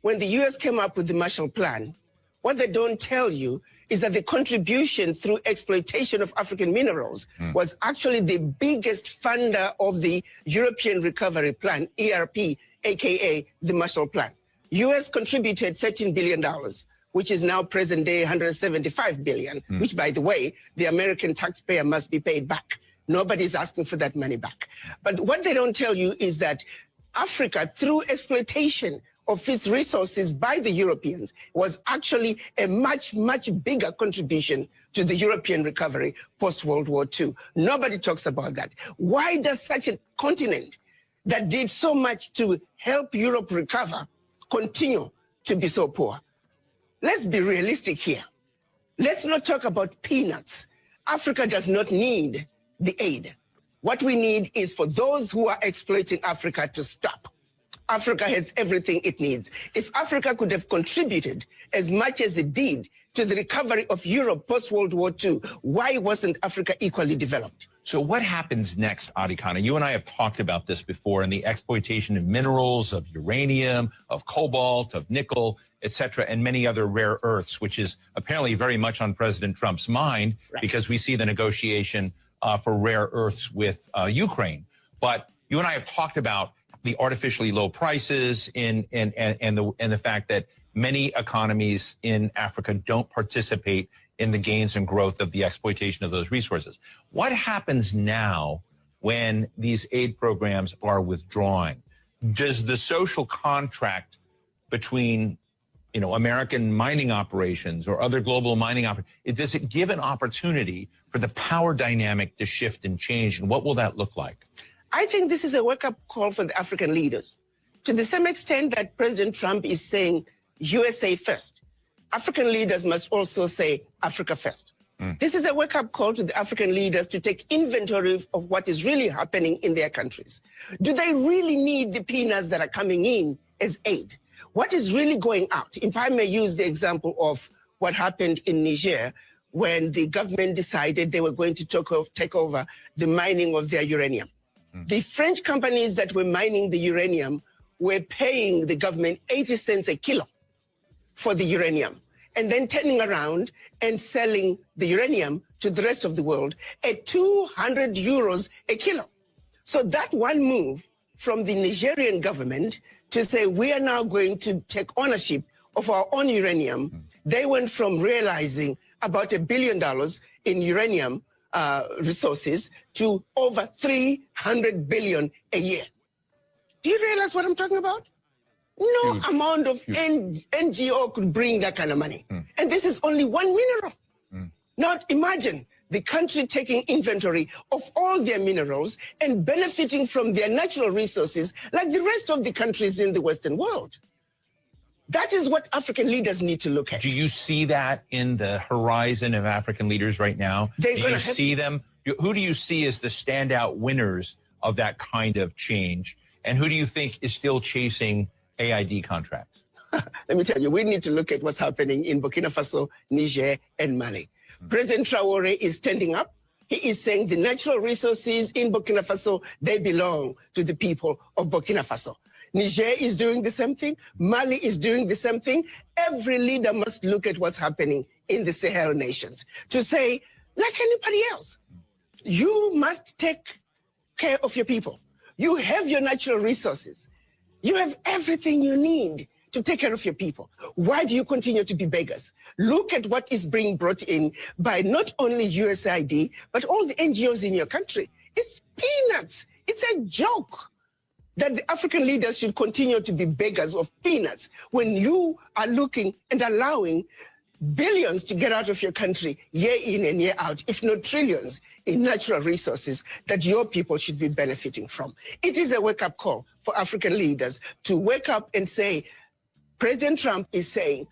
when the US came up with the Marshall Plan, what they don't tell you is that the contribution through exploitation of African minerals was actually the biggest funder of the European Recovery Plan, ERP, aka the Marshall Plan. US contributed $13 billion. Which is now present day $175 billion, which, by the way, the American taxpayer must be paid back. Nobody's asking for that money back. But what they don't tell you is that Africa, through exploitation of its resources by the Europeans, was actually a much, much bigger contribution to the European recovery post-World War II. Nobody talks about that. Why does such a continent that did so much to help Europe recover continue to be so poor? Let's be realistic here. Let's not talk about peanuts. Africa does not need the aid. What we need is for those who are exploiting Africa to stop. Africa has everything it needs. If Africa could have contributed as much as it did to the recovery of Europe post-World War II, why wasn't Africa equally developed?
So what happens next, Addi? You and I have talked about this before, and the exploitation of minerals, of uranium, of cobalt, of nickel, etc., and many other rare earths, which is apparently very much on President Trump's mind, because we see the negotiation for rare earths with Ukraine. But you and I have talked about the artificially low prices and the fact that many economies in Africa don't participate in the gains and growth of the exploitation of those resources. What happens now when these aid programs are withdrawing? Does the social contract between, American mining operations or other global mining operations, does it give an opportunity for the power dynamic to shift and change? And what will that look like?
I think this is a wake-up call for the African leaders. To the same extent that President Trump is saying USA first, African leaders must also say Africa first. This is a wake-up call to the African leaders to take inventory of what is really happening in their countries. Do they really need the peanuts that are coming in as aid? What is really going out? If I may use the example of what happened in Niger when the government decided they were going to take over the mining of their uranium. The French companies that were mining the uranium were paying the government 80 cents a kilo for the uranium, and then turning around and selling the uranium to the rest of the world at 200 euros a kilo. So that one move from the Nigerian government to say we are now going to take ownership of our own uranium, they went from realizing about $1 billion in uranium resources to over 300 billion a year. Do you realize what I'm talking about? No amount of NGO could bring that kind of money. And this is only one mineral. Now imagine the country taking inventory of all their minerals and benefiting from their natural resources like the rest of the countries in the Western world. That is what African leaders need to look at.
Do you see that in the horizon of African leaders right now? Do you see them? Who do you see as the standout winners of that kind of change? And who do you think is still chasing AID contracts?
Let me tell you, we need to look at what's happening in Burkina Faso, Niger, and Mali. President Traore is standing up. He is saying the natural resources in Burkina Faso, they belong to the people of Burkina Faso. Niger is doing the same thing. Mali is doing the same thing. Every leader must look at what's happening in the Sahel nations to say, like anybody else, you must take care of your people. You have your natural resources. You have everything you need to take care of your people. Why do you continue to be beggars? Look at what is being brought in by not only USAID, but all the NGOs in your country. It's peanuts. It's a joke that the African leaders should continue to be beggars of peanuts when you are looking and allowing billions to get out of your country year in and year out, if not trillions, in natural resources that your people should be benefiting from. It is a wake-up call for African leaders to wake up and say, President Trump is saying,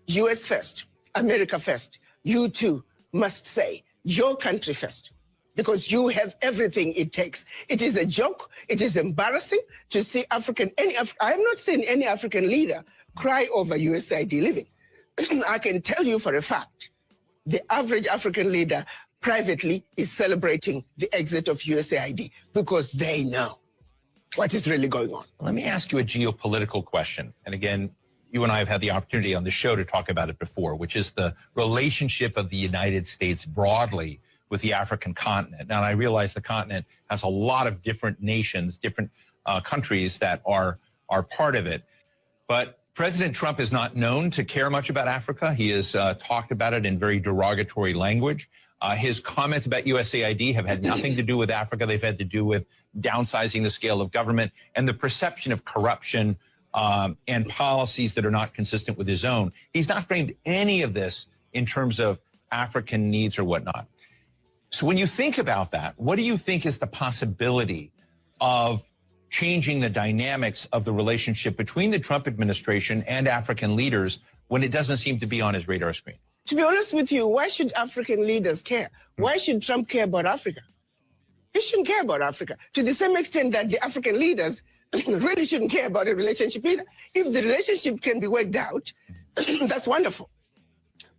US first, America first. You too must say, your country first, because you have everything it takes. It is a joke. It is embarrassing to see I have not seen any African leader cry over USAID living. I can tell you for a fact, the average African leader privately is celebrating the exit of USAID because they know what is really going on.
Let me ask you a geopolitical question. And again, you and I have had the opportunity on the show to talk about it before, which is the relationship of the United States broadly with the African continent. Now, I realize the continent has a lot of different nations, different countries that are part of it. But President Trump is not known to care much about Africa. He has talked about it in very derogatory language. His comments about USAID have had nothing to do with Africa. They've had to do with downsizing the scale of government and the perception of corruption and policies that are not consistent with his own. He's not framed any of this in terms of African needs or whatnot. So when you think about that, what do you think is the possibility of changing the dynamics of the relationship between the Trump administration and African leaders when it doesn't seem to be on his radar screen?
To be honest with you, why should African leaders care? Why should Trump care about Africa? He shouldn't care about Africa to the same extent that the African leaders really shouldn't care about a relationship either. If the relationship can be worked out, that's wonderful.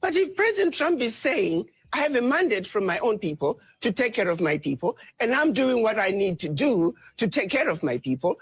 But if President Trump is saying, I have a mandate from my own people to take care of my people, and I'm doing what I need to do to take care of my people,